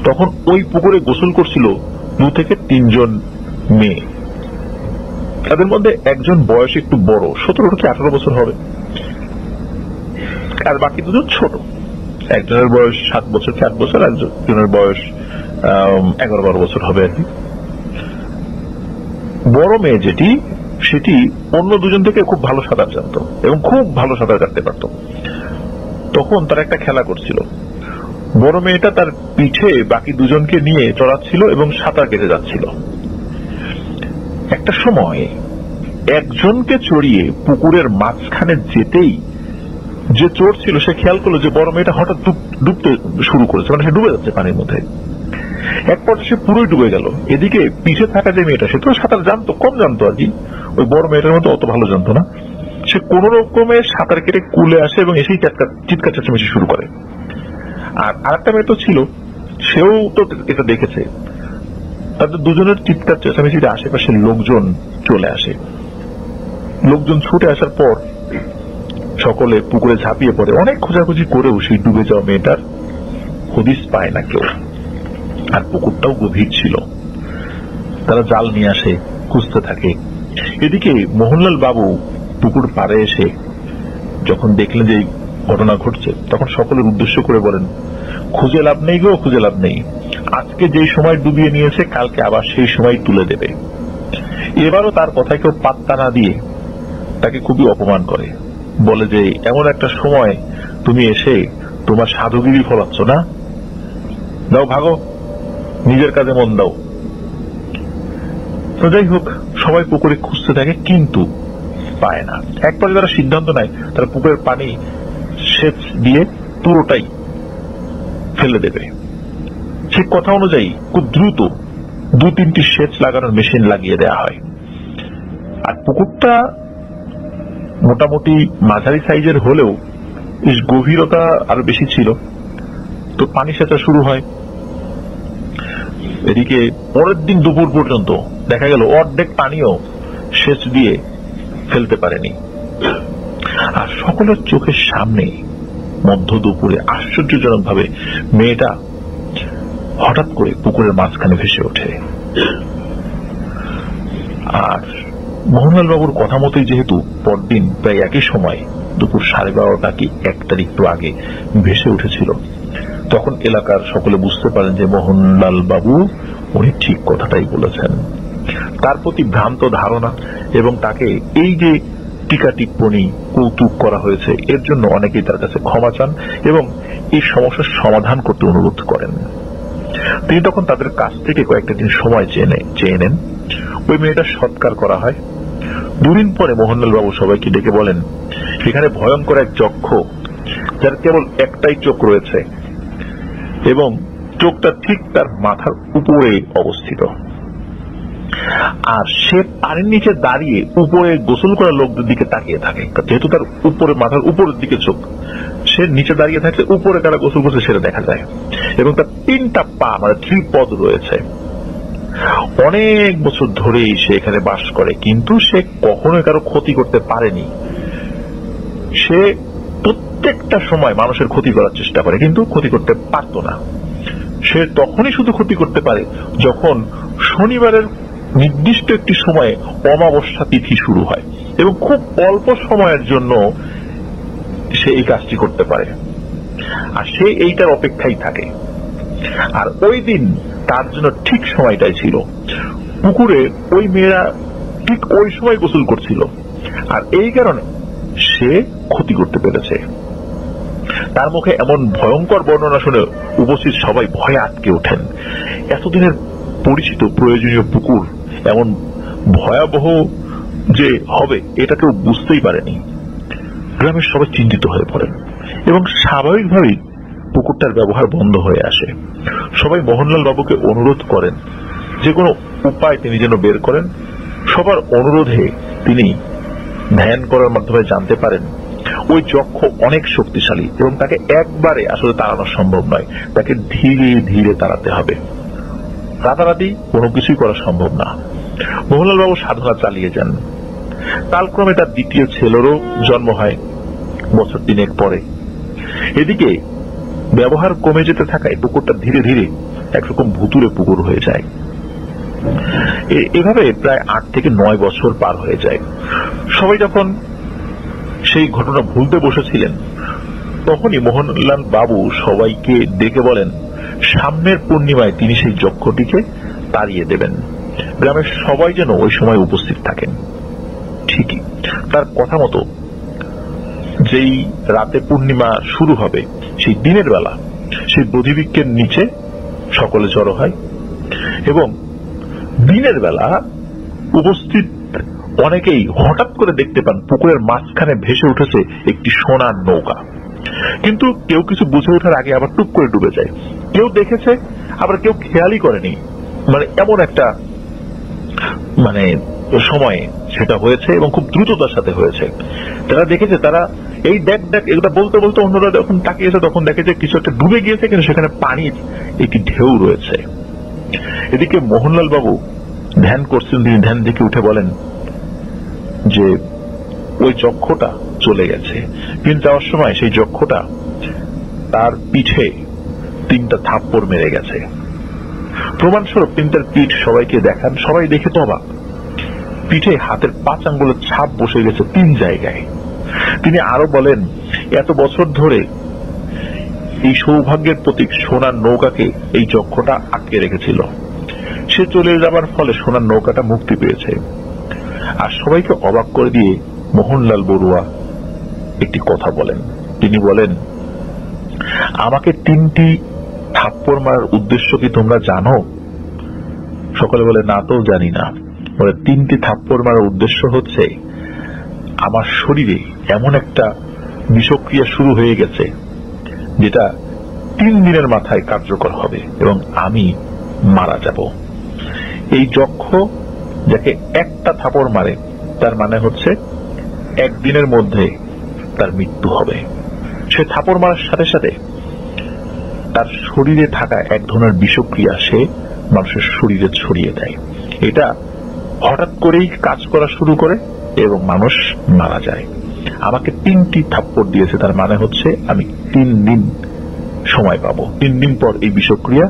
তখন ওই পুকুরে গোসল করছিল 2 থেকে 3 জন মেয়ে। তাদের মধ্যে একজন বয়স একটু বড়, 17 থেকে 18 বছর হবে, আর বাকি 2জন ছোট। একজনের বয়স 7 বছর কি 8 বছর, একজনের বয়স 11-12 বছর হবে আর কি। বড় মেয়ে যেটি, সেটি অন্য 2জন থেকে খুব ভালো সাঁতার জানতো এবং খুব ভালো সাঁতার কাটতে পারত। তখন তারা একটা খেলা করছিল। বড় মেয়েটা তার পিঠে বাকি 2জনকে নিয়ে চড়াচ্ছিল এবং সাঁতার কেটে যাচ্ছিল। একটা সময় একজনকে চড়িয়ে পুকুরের মাঝখানে যেতেই যে চোর ছিল সে খেয়াল করলো যে বড় মেয়েটা হঠাৎ ডুবতে শুরু করেছে, মানে সে ডুবে যাচ্ছে পানির মধ্যে। এক পর্যায়ে সে পুরোই ডুবে গেল। এদিকে পিছে থাকা যে মেয়েটা, সে তো সাঁতার জানতো, কম জানতো আর কি, ওই বড় মেয়েটার মতো অত ভালো জানতো না। সে কোন রকমে সাঁতার কেটে কুলে আসে এবং এসেই চিৎকার চেঁচামেচি শুরু করে। আর আরেকটা মেয়ে তো ছিল, সেও তো এটা দেখেছে। তাদের 2জনের চিৎকার চেঁচামেচির আশেপাশে লোকজন চলে আসে। লোকজন ছুটে আসার পর সকলে পুকুরে ঝাঁপিয়ে পড়ে। অনেক খোঁজাখুঁজি করেও সেই ডুবে যাওয়া মেয়েটার হদিস পায় না কেউ। আর পুকুরটাও গভীর ছিল। তারা জাল নিয়ে আসে, খুঁজতে থাকে। এদিকে মোহনলাল বাবু পুকুর পাড়ে এসে যখন দেখলেন যে ঘটনা ঘটছে, তখন সকলের উদ্দেশ্য করে বলেন, খুঁজে লাভ নেই গো, খুঁজে লাভ নেই। আজকে যে সময় ডুবিয়ে নিয়েছে, কালকে আবার সেই সময় তুলে দেবে। এবারও তার কথায় কেউ পাত্তা না দিয়ে তাকে খুবই অপমান করে, বলে যে এমন একটা সময় তুমি এসে তোমার সাধুগিরি ফলাচ্ছ না, দাও ভাগো, নিজের কাজে মন দাও। তো যাই হোক, সবাই পুকুরে খুঁজতে থাকে কিন্তু পায় না। একবার তারা সিদ্ধান্ত নেয় তারা পুকুরের পানি সেচ দিয়ে পুরোটাই ফেলে দেবে। সেই কথা অনুযায়ী খুব দ্রুত 2-3টি সেচ লাগানোর মেশিন লাগিয়ে দেওয়া হয়। আর পুকুরটা মোটামুটি মাঝারি সাইজের হলেও বেশ গভীরতা আরো বেশি ছিল। তো পানি সেচা শুরু হয়। এদিকে পরের দিন দুপুর পর্যন্ত দেখা গেল অর্ধেক পানিও সেচ দিয়ে ফেলতে পারেনি। আর সকলের চোখের সামনে মধ্য দুপুরে আশ্চর্যজনক ভাবে মেয়েটা হঠাৎ করে পুকুরের মাঝখানে ভেসে ওঠে। আর মোহনলাল বাবুর কথা মতোই যেহেতু পরদিন প্রায় একই সময় দুপুর 12:30 কি 1টার একটু আগে ভেসে উঠেছিল, তখন এলাকার সকলে বুঝতে পারেন যে মোহনলাল বাবু উনি ঠিক কথাটাই বলেছেন। তার প্রতি ভ্রান্ত ধারণা এবং তাকে এই যে টিকা টিপ্পনি কৌতুক করা হয়েছে, এর জন্য অনেকেই তার কাছে ক্ষমা চান এবং এই সমস্যার সমাধান করতে অনুরোধ করেন। তিনি তখন তাদের কাছ থেকে কয়েকটা দিন সময় চেয়ে নেন। ওই মেয়েটা সৎকার করা হয়। 2 দিন পরে মোহনলাল বাবু সবাইকে ডেকে বলেন, এখানে ভয়ঙ্কর এক যক্ষ, যার কেবল একটাই চোখ রয়েছে এবং চোখটা ঠিক তার মাথার উপরে অবস্থিত। আর সে পানির নিচে দাঁড়িয়ে উপরে গোসল করা লোকদের দিকে তাকিয়ে থাকে, যেহেতু তার উপরে মাথার উপরের দিকে চোখ, সে নিচে দাঁড়িয়ে থাকলে উপরে কারা গোসল করছে সেটা দেখা যায়। এবং তার 3টা পা মানে 3 পদ রয়েছে। অনেক বছর ধরেই সে এখানে বাস করে, কিন্তু সে কখনোই কারো ক্ষতি করতে পারেনি। সে প্রত্যেকটা সময় মানুষের ক্ষতি করার চেষ্টা করে, কিন্তু ক্ষতি করতে পারত না। সে তখনই শুধু ক্ষতি করতে পারে যখন শনিবারের নির্দিষ্ট একটি সময়ে অমাবস্যা তিথি শুরু হয়, এবং খুব অল্প সময়ের জন্য সে এই কাজটি করতে পারে। আর সে এইটার অপেক্ষায় থাকে। আর ওই দিন তার জন্য ঠিক সময়টাই ছিল। পুকুরে ওই মেয়েরা ঠিক ওই সময় গোসল করছিল, আর এই কারণে সে ক্ষতি করতে পেরেছে। তার মুখে এমন ভয়ঙ্কর বর্ণনা শুনে উপস্থিত সবাই ভয়ে আটকে ওঠেন। এতদিনের পরিচিত প্রয়োজনীয় পুকুর এমন ভয়াবহ যে হবে এটা কেউ বুঝতেই পারেনি। গ্রামের সবাই চিন্তিত হয়ে পড়েন এবং স্বাভাবিকভাবেই পুকুরটার ব্যবহার বন্ধ হয়ে আসে। সবাই মোহনলাল বাবুকে অনুরোধ করেন যে কোনো উপায় তিনি যেন বের করেন। সবার অনুরোধে তিনি ধ্যান করার মাধ্যমে জানতে পারেন ওই যক্ষ অনেক শক্তিশালী এবং তাকে একবারে আসলে তাড়ানো সম্ভব নয়, তাকে ধীরে ধীরে তাড়াতে হবে। রাতারাতি কোনো কিছুই করা সম্ভব না। মোহনলাল বাবু সাধনা চালিয়ে যান। কালক্রমে তার দ্বিতীয় ছেলেরও জন্ম হয় বছর 3 পরে। এদিকে ব্যবহার কমে যেতে থাকায় পুকুরটা ধীরে ধীরে একরকম ভুতুরে পুকুর হয়ে যায়। এভাবে প্রায় 8 থেকে 9 বছর পার হয়ে যায়। সবাই যখন সেই ঘটনা ভুলতে বসেছিলেন, তখনই মোহনলাল বাবু সবাইকে ডেকে বলেন সামনের পূর্ণিমায় তিনি সেই যক্ষটিকে তাড়িয়ে দেবেন। গ্রামের সবাই যেন ওই সময় উপস্থিত থাকেন। ঠিকই তার কথা মতো যেই রাতে পূর্ণিমা শুরু হবে সেই দিনের বেলা সেই বোধিবৃক্ষের নিচে সকলে জড়ো হয়, এবং দিনের বেলা উপস্থিত অনেকেই হঠাৎ করে দেখতে পান পুকুরের মাঝখানে ভেসে উঠেছে একটি সোনার নৌকা। কিন্তু কেউ কিছু বুঝে ওঠার আগে আবার টুক করে ডুবে যায়। কেউ দেখেছে, আবার কেউ খেয়ালই করেনি। মানে এমন একটা সময়ে সেটা হয়েছে এবং খুব দ্রুততার সাথে হয়েছে। যারা দেখেছে তারা এই দেখ দেখ এগুলো বলতে বলতে অন্যরা যখন তাকিয়েছে তখন দেখে যে কিছু একটা ডুবে গিয়েছে, কিন্তু সেখানে পানির একটি ঢেউ রয়েছে। এদিকে মোহনলাল বাবু ধ্যান করছেন। তিনি ধ্যান থেকে উঠে বলেন যে ওই যক্ষটা চলে গেছে, কিন্তু যাওয়ার সময় সেই যক্ষটা তার পিঠে 3টা থাপ্পড় মেরে গেছে। প্রমাণস্বরূপ তিনি তার পিঠ সবাইকে দেখান। সবাই দেখে তো অবাক। পিঠে হাতের 5 আঙ্গুলের ছাপ বসে গেছে 3 জায়গায়। তিনি আরো বলেন এত বছর ধরে এই সৌভাগ্যের প্রতীক সোনার নৌকাকে এই যক্ষটা আটকে রেখেছিল। সে চলে যাবার ফলে সোনার নৌকাটা মুক্তি পেয়েছে। আর সবাইকে অবাক করে দিয়ে মোহনলাল বড়ুয়া একটি কথা বলেন। তিনি বলেন আমাকে 3টি থাপ্পড় মারার উদ্দেশ্য কি তোমরা জানো? সকলে বলে না তো জানি না। বলে 3টি থাপ্পড় মারার উদ্দেশ্য হচ্ছে আমার শরীরে এমন একটা বিষক্রিয়া শুরু হয়ে গেছে যেটা 3 দিনের মাথায় কার্যকর হবে এবং আমি মারা যাব। এই যক্ষ যাকে একটা থাপড় মারে তার মানে হচ্ছে 1 দিনের মধ্যে তার মৃত্যু হবে। সে থাপড় মারার সাথে সাথে তার শরীরে থাকা এক ধরনের বিষক্রিয়া সে মানুষের শরীরে ছড়িয়ে দেয়। এটা হঠাৎ করেই কাজ করা শুরু করে এবং মানুষ মারা যায়। আমাকে 3টি থাপ্পড় দিয়েছে, তার মানে হচ্ছে আমি 3 দিন সময় পাবো। 3 দিন পর এই বিষক্রিয়া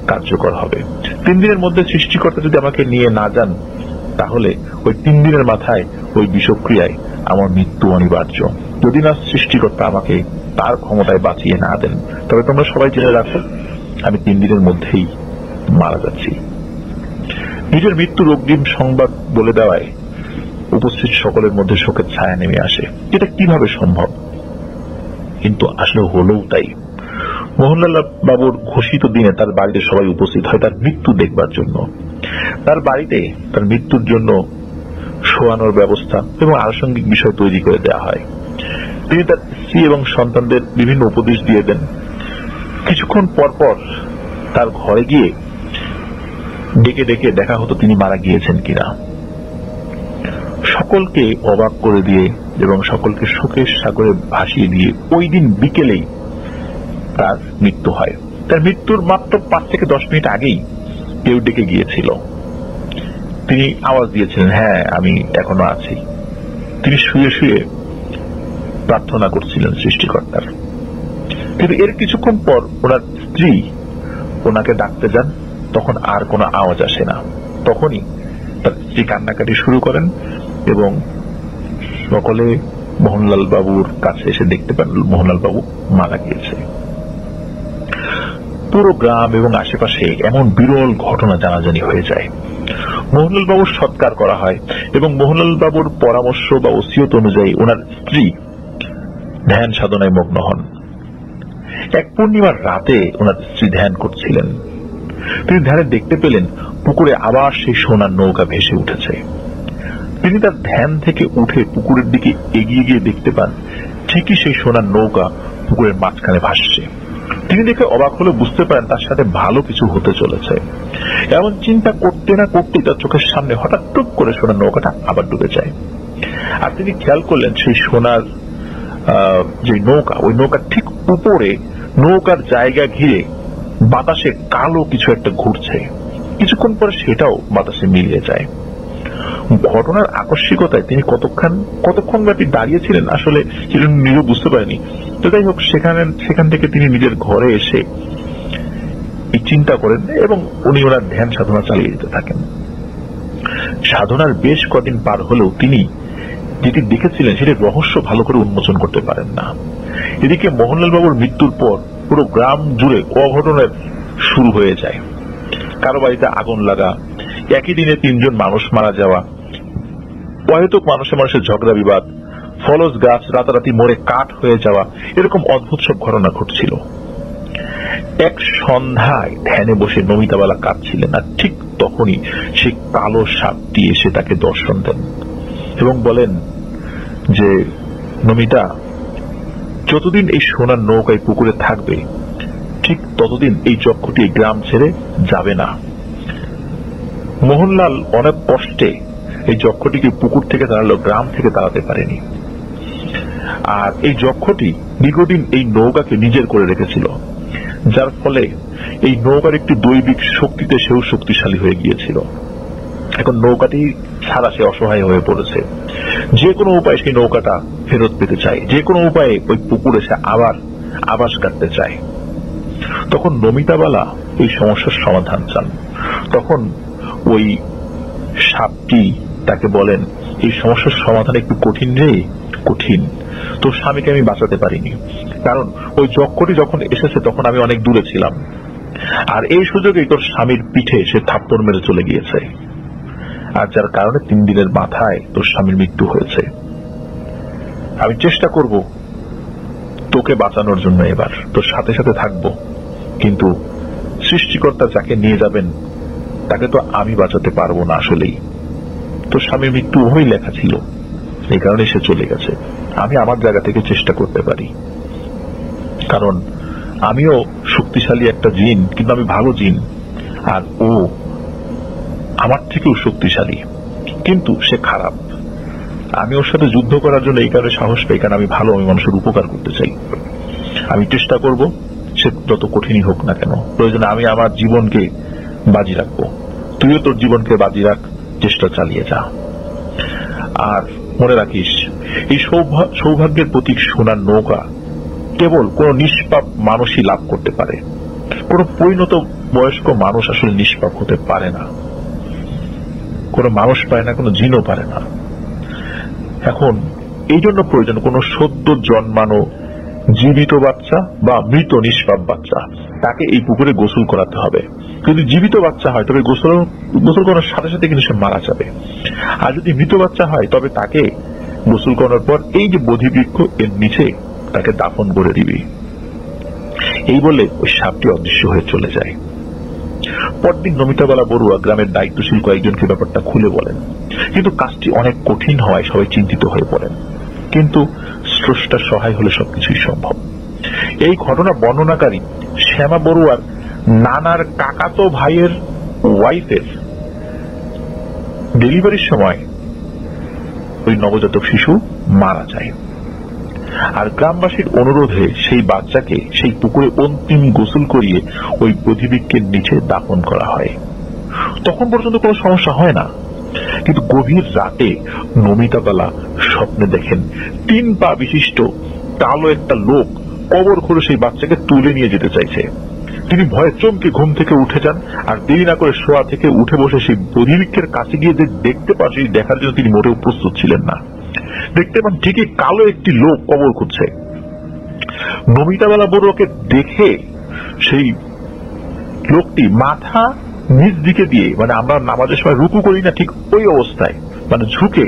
কার্যকর হবে। 3 দিনের মধ্যে সৃষ্টিকর্তা যদি আমাকে নিয়ে না যান, তাহলে ওই 3 দিনের মাথায় ওই বিষক্রিয়ায় আমার মৃত্যু অনিবার্য। যদি না সৃষ্টিকর্তা আমাকে তার ক্ষমতায় বাঁচিয়ে না দেন, তবে তোমরা সবাই জেনে রাখো আমি 3 দিনের মধ্যেই মারা যাচ্ছি। নিজের মৃত্যুর অগ্রিম সংবাদ বলে দেওয়ায় উপস্থিত সকলের মধ্যে শোকের ছায়া নেমে আসে। এটা কিভাবে সম্ভব? কিন্তু আসলে হলেও তাই। মোহনলাল বাবুর ঘোষিত দিনে তার বাড়িতে সবাই উপস্থিত হয় তার মৃত্যু দেখবার জন্য। তার বাড়িতে তার মৃত্যুর জন্য শোয়ানোর ব্যবস্থা এবং আনুষঙ্গিক বিষয় তৈরি করে দেওয়া হয়। তিনি তার স্ত্রী এবং সন্তানদের বিভিন্ন উপদেশ দিয়ে দেন। কিছুক্ষণ পর পর তার ঘরে গিয়ে ডেকে ডেকে দেখা হতো তিনি মারা গিয়েছেন কিনা। সকলকে অবাক করে দিয়ে এবং সকলকে শোকের সাগরে ভাসিয়ে দিয়ে ওই দিন বিকেলেই তার মৃত্যু হয়। তার মৃত্যুর মাত্র 5 থেকে 10 মিনিট আগেই কেউ ডেকে গিয়েছিল। তিনি আওয়াজ দিয়েছিলেন, হ্যাঁ আমি এখনো আছি। তিনি শুয়ে শুয়ে প্রার্থনা করছিলেন সৃষ্টিকর্তার। কিন্তু এর কিছুক্ষণ পর ওনার স্ত্রী ওনাকে ডাকতে যান, তখন আর কোনো আওয়াজ আসে না। তখনই তার স্ত্রী কান্নাকাটি শুরু করেন এবং সকলে মোহনলাল বাবুর কাছে এসে দেখতে পান মোহনলাল বাবু মারা গিয়েছে। পুরো গ্রাম এবং আশেপাশে এমন বিরল ঘটনা জানাজানি হয়ে যায়। মোহনলাল বাবুর সৎকার করা হয় এবং মোহনলাল বাবুর পরামর্শ বা ওসিয়ত অনুযায়ী ওনার স্ত্রী ধ্যান সাধনায় মগ্ন হন। এক পূর্ণিমার রাতে ওনার স্ত্রী ধ্যান করছিলেন। তিনি ধ্যানে দেখতে পেলেন পুকুরে আবার সেই সোনার নৌকা ভেসে উঠেছে। তিনি তার ধ্যান থেকে উঠে পুকুরের দিকে এগিয়ে গিয়ে দেখতে পান ঠিকই সেই সোনার নৌকা পুকুরের মাঝখানে ভাসছে। তিনি দেখে অবাক হলে বুঝতে পারেন তার সাথে ভালো কিছু হতে চলেছে। এমন চিন্তা করতে না করতেই তার চোখের সামনে হঠাৎ টুপ করে সোনার নৌকাটা আবার ডুবে যায়। আর তিনি খেয়াল করলেন সেই সোনার যে নৌকা, ওই নৌকার ঠিক উপরে নৌকার জায়গা ঘিরে বাতাসে কালো কিছু একটা ঘুরছে। কিছুক্ষণ পরে সেটাও বাতাসে মিলিয়ে যায়। ঘটনার আকস্মিকতায় তিনি কতক্ষণ ব্যাপী দাঁড়িয়েছিলেন আসলে সেটা নিজেও বুঝতে পারেনি। তো যাই হোক, সেখান থেকে তিনি নিজের ঘরে এসে এই চিন্তা করেন এবং উনি ওনার ধ্যান সাধনা চালিয়ে যেতে থাকেন। সাধনার বেশ কদিন পার হলেও তিনি যেটি দেখেছিলেন সেটির রহস্য ভালো করে উন্মোচন করতে পারেন না। এদিকে মোহনলাল বাবুর মৃত্যুর পর পুরো গ্রাম জুড়ে অঘটনের শুরু হয়ে যায়। কারো বাড়িতে আগুন লাগা, একই দিনে 3 জন মানুষ মারা যাওয়া, অহেতুক মানুষের ঝগড়া বিবাদ, ফলস গাছ রাতারাতি মরে কাঠ হয়ে যাওয়া, এরকম অদ্ভুত সব ঘটনা ঘটছিল। এক সন্ধ্যায় ধ্যানে বসে নমিতাবালা কাঁদছিলেন, আর ঠিক তখনই সেই কালো সাপটি এসে তাকে দর্শন দেন এবং বলেন যে, নমিতা, যতদিন এই সোনার নৌকায় পুকুরে থাকবে ঠিক ততদিন এই যক্ষটি গ্রাম ছেড়ে যাবে না। মোহনলাল অনেক কষ্টে এই যক্ষটিকে পুকুর থেকে তাড়ালো, গ্রাম থেকে তাড়াতে পারেনি। আর এই যক্ষটি দীর্ঘদিন এই নৌকাকে নিজের করে রেখেছিল, যার ফলে এই নৌকার একটি দৈবিক শক্তিতে সেও শক্তিশালী হয়ে গিয়েছিল। এখন নৌকাটি ছাড়া সে অসহায় হয়ে পড়েছে। যে কোনো উপায়ে সেই নৌকাটা ফেরত পেতে চায়, যে কোনো উপায়ে ওই পুকুরে সে আবার আবাস কাটতে চায়। তখন নমিতাবালা এই সমস্যার সমাধান চান। তখন ওই সাপটি তাকে বলেন, এই সমস্যার সমাধান একটু কঠিন রে, কঠিন। তোর স্বামীকে আমি বাঁচাতে পারিনি, কারণ ওই যক্ষটি যখন এসেছে তখন আমি অনেক দূরে ছিলাম, আর এই সুযোগেই তোর স্বামীর পিঠে সে থাপ্পড় মেরে চলে গিয়েছে, আর যার কারণে 3 দিনের মাথায় তোর স্বামীর মৃত্যু হয়েছে। আমি চেষ্টা করব তোকে বাঁচানোর জন্য, এবার তোর সাথে সাথে থাকবো, কিন্তু সৃষ্টিকর্তা যাকে নিয়ে যাবেন তাকে তো আমি বাঁচাতে পারবো না। আসলেই তোর স্বামীর মৃত্যু ওই লেখা ছিল, এই কারণে সে চলে গেছে। আমি আমার জায়গা থেকে চেষ্টা করতে পারি, কারণ আমিও শক্তিশালী একটা জিন, কিন্তু আমি ভালো জিন, আর ও আমার থেকেও শক্তিশালী, কিন্তু সে খারাপ। আমি ওর সাথে যুদ্ধ করার জন্য এই কারণে সাহস পাই, কারণ আমি ভালো, আমি মানুষের উপকার করতে চাই। আমি চেষ্টা করব, সে যত কঠিনই হোক না কেন, প্রয়োজনে আমি আমার জীবনকে বাজি রাখবো, তুইও তোর জীবনকে বাজি রাখ, চেষ্টা চালিয়ে যা। আর মনে রাখিস, এই সৌভাগ্যের প্রতীক সোনার নৌকা কেবল কোন নিষ্পাপ মানুষই লাভ করতে পারে। কোন পরিণত বয়স্ক মানুষ আসলে নিষ্পাপ হতে পারে না, কোন মানুষ পারে না, কোন জিনও পারে না। এখন এই জন্য প্রয়োজন কোন সদ্য জন্মানো জীবিত বাচ্চা বা মৃত নিষ্পাপ বাচ্চা, তাকে এই পুকুরে গোসল করাতে হবে। যদি জীবিত বাচ্চা হয় তবে গোসল করার সাথে সাথে কিন্তু সে মারা যাবে, আর যদি মৃত বাচ্চা হয় তবে তাকে গোসল করার পর এই যে বোধিবৃক্ষ এর নিচে তাকে দাফন করে দিবি। এই বলে ওই সাপটি অদৃশ্য হয়ে চলে যায়। পরদিন নমিতাবালা বড়ুয়া গ্রামের দায়িত্বশীল কয়েকজনকে ব্যাপারটা খুলে বলেন, কিন্তু কাজটি অনেক কঠিন হওয়ায় সবাই চিন্তিত হয়ে পড়েন। কিন্তু স্রষ্টার সহায় হলে সবকিছুই সম্ভব। এই ঘটনা বর্ণনাকারী শ্যামা বড়ুয়ার নানার কাকাতো ভাইয়ের ওয়াইফের ডেলিভারির সময় ওই নবজাতক শিশু মারা যায়। আর গ্রামবাসীর অনুরোধে সেই বাচ্চাকে সেই পুকুরে অন্তিম গোসল করিয়ে ওই বধিবৃক্ষের নিচে দাফন করা হয়। তখন পর্যন্ত কোনো সমস্যা হয় না, কিন্তু গভীর রাতে নমিতাবালা স্বপ্নে দেখেন 3 পা বিশিষ্ট কালো একটা লোক কবর খুঁড়ে সেই বাচ্চাকে তুলে নিয়ে যেতে চাইছে। তিনি ভয়ে চমকে ঘুম থেকে উঠে যান, আর দেরি না করে শোয়া থেকে উঠে বসে সেই বধিবৃক্ষের কাছে গিয়ে যে দেখতে পান, সেই দেখার জন্য তিনি মোটেও প্রস্তুত ছিলেন না। দেখতে পান ঠিকই কালো একটি লোক কবর খুঁড়ছে। নমিতাবালা বড়ুয়াকে দেখে সেই লোকটি মাথা নিচ দিকে দিয়ে, মানে আমরা নামাজের সময় রুকু করি না, ঠিক ওই অবস্থায় মানে ঝুঁকে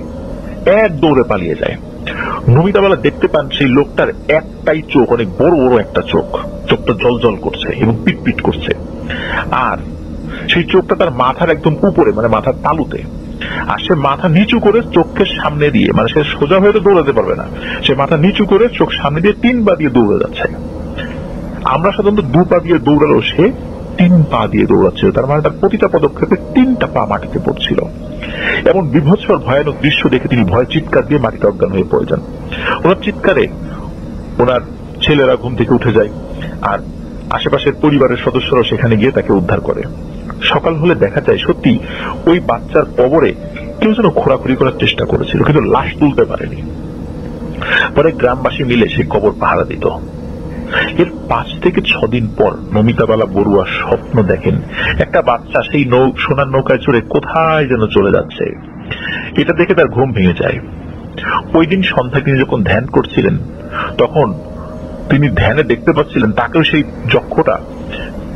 এক দৌড়ে পালিয়ে যায়। নমিতাবালা দেখতে পান সেই লোকটার একটাই চোখ, অনেক বড় বড় একটা চোখ, চোখটা জলজল করছে এবং পিটপিট করছে, আর সেই চোখটা তার মাথার একদম উপরে, মানে মাথার তালুতে। আর সে মাথা নিচু করে চোখের সামনে দিয়ে, মানে সে সোজা হয়ে তো দৌড়াতে পারবে না, সে মাথা নিচু করে চোখ সামনে দিয়ে 3 পা দিয়ে দৌড়ে যাচ্ছে। আমরা সাধারণত 2 পা দিয়ে দৌড়ালেও সে 3 পা দিয়ে দৌড়াচ্ছিল, তার মানে তার প্রতিটা পদক্ষেপে 3টা পা মাটিতে পড়ছিল। এমন বিভৎসর ভয়ানক দৃশ্য দেখে তিনি ভয় চিৎকার দিয়ে মাটিতে অজ্ঞান হয়ে পড়ে যান। ওনার চিৎকারে ওনার ছেলেরা ঘুম থেকে উঠে যায়, আর আশেপাশের পরিবারের সদস্যরা সেখানে গিয়ে তাকে উদ্ধার করে। সকাল হলে দেখা যায় সত্যি ওই বাচ্চার কবরে কেউ যেন খোঁড়াখুড়ি করার চেষ্টা করেছিল, কিন্তু লাশ তুলতে পারেনি। পরে গ্রামবাসী মিলে সেই কবর পাহারা দিত। এর 5 থেকে 6 দিন পর নমিতাবালা বড়ুয়া স্বপ্ন দেখেন একটা বাচ্চা সেই সোনার নৌকায় চড়ে কোথায় যেন চলে যাচ্ছে। এটা দেখে তার ঘুম ভেঙে যায়। ওই দিন সন্ধ্যায় তিনি যখন ধ্যান করছিলেন, তখন তিনি ধ্যানে দেখতে পাচ্ছিলেন তাকেও সেই যক্ষটা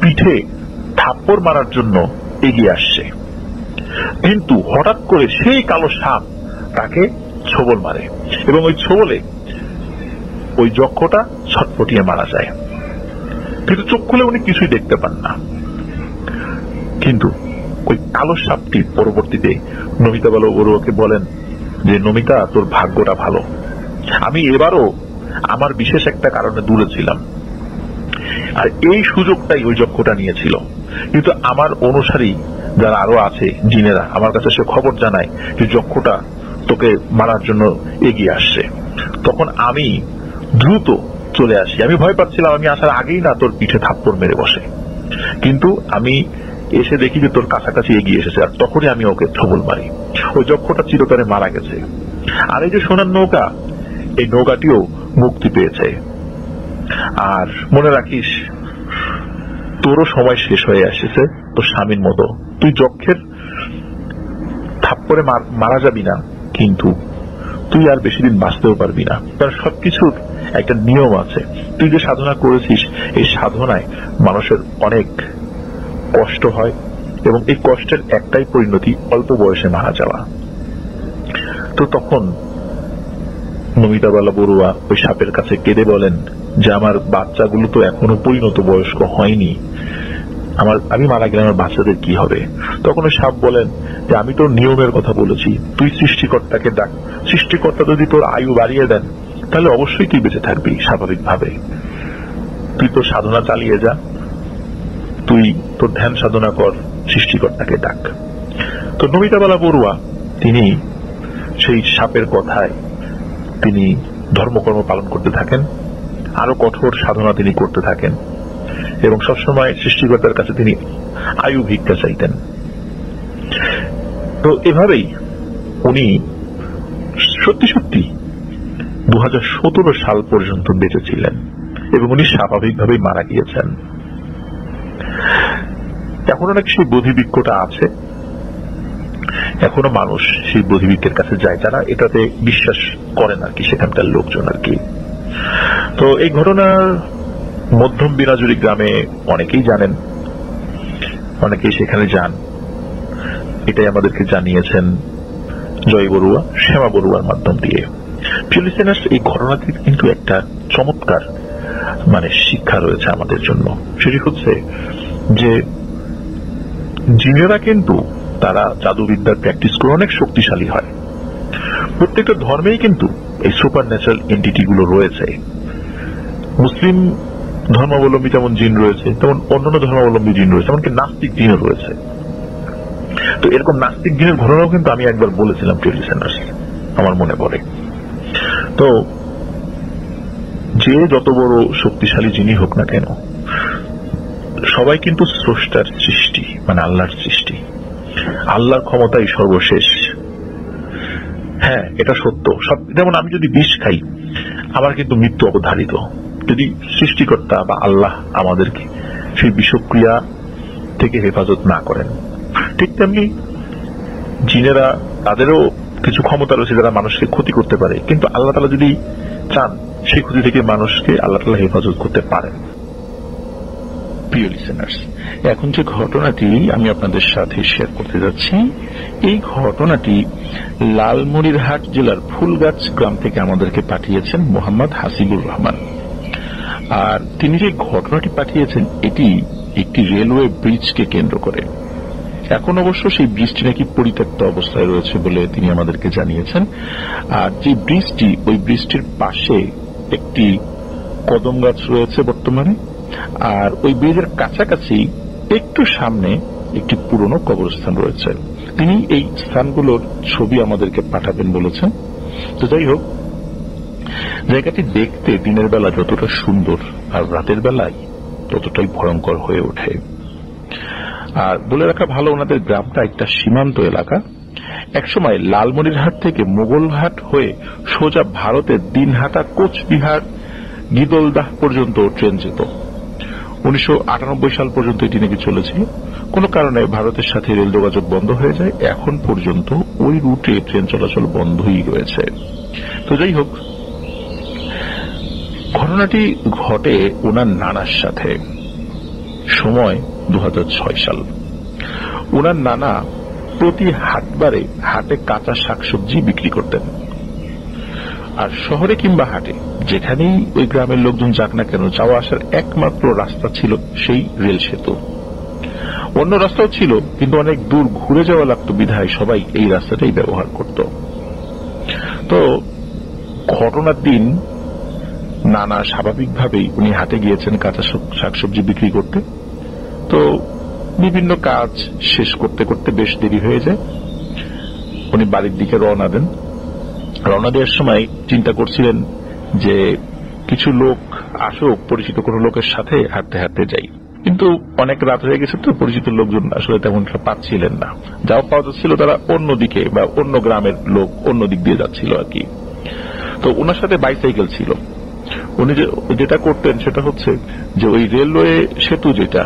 পিঠে থাপ্পড় মারার জন্য এগিয়ে আসছে, কিন্তু হঠাৎ করে সেই কালো সাপ তাকে ছোবল মারে এবং ওই ছোবলে ওই যক্ষটা ছটফটিয়ে মারা যায়। কিন্তু চোখ খুলে উনি কিছুই দেখতে পান না। কিন্তু ওই কালো সাপটি পরবর্তীতে নমিতাবালা বড়ুয়াকে বলেন যে, নমিতা, তোর ভাগ্যটা ভালো, আমি এবারও আমার বিশেষ একটা কারণে দূরে ছিলাম, আর এই সুযোগটাই ওই যক্ষটা নিয়েছিল। কিন্তু আমার অনুসারী যারা আরো আছে জিনেরা আমার কাছে সে খবর জানায় যে যক্ষটা তোকে মারার জন্য এগিয়ে আসছে। তখন আমি দ্রুত চলে আসি। আমি ভয় পাচ্ছিলাম, আমি আসার আগেই না তোর পিঠে থাপ্পড় মেরে বসে, কিন্তু আমি এসে দেখি যে তোর কাছাকাছি এগিয়ে এসেছে, আর তখনই আমি ওকে ছোবল মারি। ওই যক্ষটা চিরতরে মারা গেছে। আর এই যে সোনার নৌকা, এই নৌকাটিও মুক্তি পেয়েছে। আর মনে রাখিস, তোরও সময় শেষ হয়ে আসছে তোর স্বামীর মতো। তুই যক্ষের থাপ্পড়ে মারা যাবি না, কিন্তু তুই আর বেশি দিন বাঁচতেও পারবি না, কারণ সবকিছুর একটা নিয়ম আছে। তুই যে সাধনা করেছিস, এই সাধনায় মানুষের অনেক কষ্ট হয়, এবং এই কষ্টের একটাই পরিণতি অল্প বয়সে মারা যাওয়া। তো তখন নমিতাবালা বড়ুয়া ওই সাপের কাছে কেঁদে বলেন যে, আমার বাচ্চাগুলো তো এখনো পরিণত বয়স্ক হয়নি, আমি মারা গেলে আমার বাচ্চাদের কি হবে? তখন ওই সাপ বলেন যে, আমি তোর নিয়মের কথা বলেছি, তুই সৃষ্টিকর্তাকে ডাক, সৃষ্টিকর্তা যদি তোর আয়ু বাড়িয়ে দেন তাহলে অবশ্যই তুই বেঁচে থাকবি স্বাভাবিকভাবে। তুই তোর সাধনা চালিয়ে যা, তুই তোর ধ্যান সাধনা কর, সৃষ্টিকর্তাকে ডাক। তো নমিতাবালা বড়ুয়া তিনি সেই সাপের কথায় তিনি ধর্মকর্ম পালন করতে থাকেন, আরো কঠোর সাধনা তিনি করতে থাকেন, এবং সবসময় সৃষ্টিকর্তার কাছে তিনি আয়ু ভিক্ষা চাইতেন। তো এভাবেই উনি সত্যি সত্যি 2017 সাল পর্যন্ত বেঁচে ছিলেন, এবং উনি স্বাভাবিকভাবেই মারা গিয়েছেন। এখনো নাকি সেই বোধিবৃক্ষটা আছে, এখনো মানুষ সেই বোধিবৃক্ষের কাছে যায়, যারা এটাতে বিশ্বাস করেন আর কি, সেখানকার লোকজন আর কি। তো এই ঘটনার মধ্যম বিনাজুরি গ্রামে অনেকেই জানেন, অনেকেই সেখানে যান। এটাই আমাদেরকে জানিয়েছেন জয় বড়ুয়া, শ্যামা বড়ুয়ার মাধ্যম দিয়ে। লিসেনার্স, এই ঘটনাতে কিন্তু একটা চমৎকার শিক্ষা রয়েছে আমাদের জন্য। সেটি হচ্ছে যে জিনেরা কিন্তু তারা জাদুবিদ্যার প্র্যাকটিস করে অনেক শক্তিশালী হয়। প্রত্যেকটা ধর্মেই কিন্তু এই সুপার ন্যাচারাল এন্টিটি গুলো রয়েছে। মুসলিম ধর্মাবলম্বী যেমন জিন রয়েছে, তেমন অন্যান্য ধর্মাবলম্বী জিন রয়েছে, এমনকি নাস্তিক জিনও রয়েছে। তো এরকম নাস্তিক দিনের ঘটনাও কিন্তু আমি একবার বলেছিলাম প্রিয় লিসেনার্স, আমার মনে পড়ে। তো যে যত বড় শক্তিশালী যিনি হোক না কেন, সবাই কিন্তু স্রষ্টার সৃষ্টি, মানে আল্লাহর সৃষ্টি। আল্লাহর ক্ষমতাই সর্বশেষ। হ্যাঁ, এটা সত্য। যেমন আমি যদি বিষ খাই, আমার কিন্তু মৃত্যু অবধারিত, যদি সৃষ্টিকর্তা বা আল্লাহ আমাদেরকে সেই বিষক্রিয়া থেকে হেফাজত না করেন। ঠিক তেমনি জিনেরা, তাদেরও কিছু ক্ষমতা রয়েছে যারা মানুষকে ক্ষতি করতে পারে, কিন্তু আল্লাহ তাআলা যদি চান সেই ক্ষতি থেকে মানুষকে আল্লাহ তাআলা হেফাজত করতে পারেন। প্রিয় লিসেনার্স, এখন যে ঘটনাটি আমি আপনাদের সাথে শেয়ার করতে যাচ্ছি, এই ঘটনাটি লালমনিরহাট জেলার ফুলগাছ গ্রাম থেকে আমাদেরকে পাঠিয়েছেন মোহাম্মদ হাসিবুর রহমান। আর তিনি যে ঘটনাটি পাঠিয়েছেন এটি একটি রেলওয়ে ব্রিজকে কেন্দ্র করে। এখন অবশ্য সেই ব্রিজটি নাকি পরিত্যক্ত অবস্থায় রয়েছে বলে তিনি আমাদেরকে জানিয়েছেন। আর যে ব্রিজটি, ওই ব্রিজটির পাশে একটি কদম গাছ রয়েছে বর্তমানে, আর ওই ব্রিজের কাছাকাছি একটু সামনে একটি পুরনো কবরস্থান রয়েছে। তিনি এই স্থানগুলোর ছবি আমাদেরকে পাঠাবেন বলেছেন। তো যাই হোক, জায়গাটি দেখতে দিনের বেলা যতটা সুন্দর, আর রাতের বেলায় ততটাই ভয়ঙ্কর হয়ে ওঠে। আর বলে রাখা ভালো, ওনাদের গ্রামটা একটা সীমান্ত এলাকা। একসময় লালমনিরহাট থেকে মোগলহাট হয়ে সোজা ভারতের দিনহাটা, কোচবিহার, গিদলদাহ পর্যন্ত ট্রেন যেত। 1998 সাল পর্যন্ত এটি নাকি চলেছিল। কোন কারণে ভারতের সাথে রেল যোগাযোগ বন্ধ হয়ে যায়। এখন পর্যন্ত ওই রুটে ট্রেন চলাচল বন্ধই রয়েছে। তো যাই হোক, ঘটনাটি ঘটে ওনার নানার সাথে। সময় 2006 সাল। ওনার নানা প্রতি হাটবারে হাটে কাঁচা শাকসবজি বিক্রি করতেন। আর শহরে কিংবা হাটে যেখানেই ওই গ্রামের লোকজন যাক না কেন, যাওয়া আসার একমাত্র রাস্তা ছিল সেই রেল সেতু। অন্য রাস্তাও ছিল, কিন্তু অনেক দূর ঘুরে যাওয়া লাগতো বিধায় সবাই এই রাস্তাটাই ব্যবহার করত। তো ঘটনার দিন নানা স্বাভাবিকভাবেই উনি হাটে গিয়েছেন কাঁচা শাকসবজি বিক্রি করতে। তো বিভিন্ন কাজ শেষ করতে করতে বেশ দেরি হয়ে যায়। উনি বাড়ির দিকে রওনা দেন। রওনা দেওয়ার সময় চিন্তা করছিলেন যে কিছু লোক আসুক, পরিচিত কোনো লোকের সাথে হাঁটতে হাঁটতে যাই। কিন্তু অনেক রাত হয়ে গেছে, তো পরিচিত লোকজন আসলে তেমন পাচ্ছিলেন না। যাও পাওয়া যাচ্ছিল তারা অন্যদিকে বা অন্য গ্রামের লোক অন্য দিক দিয়ে যাচ্ছিল আর কি। তো ওনার সাথে বাইসাইকেল ছিল। উনি যেটা করতেন সেটা হচ্ছে যে ওই রেলওয়ে সেতু যেটা,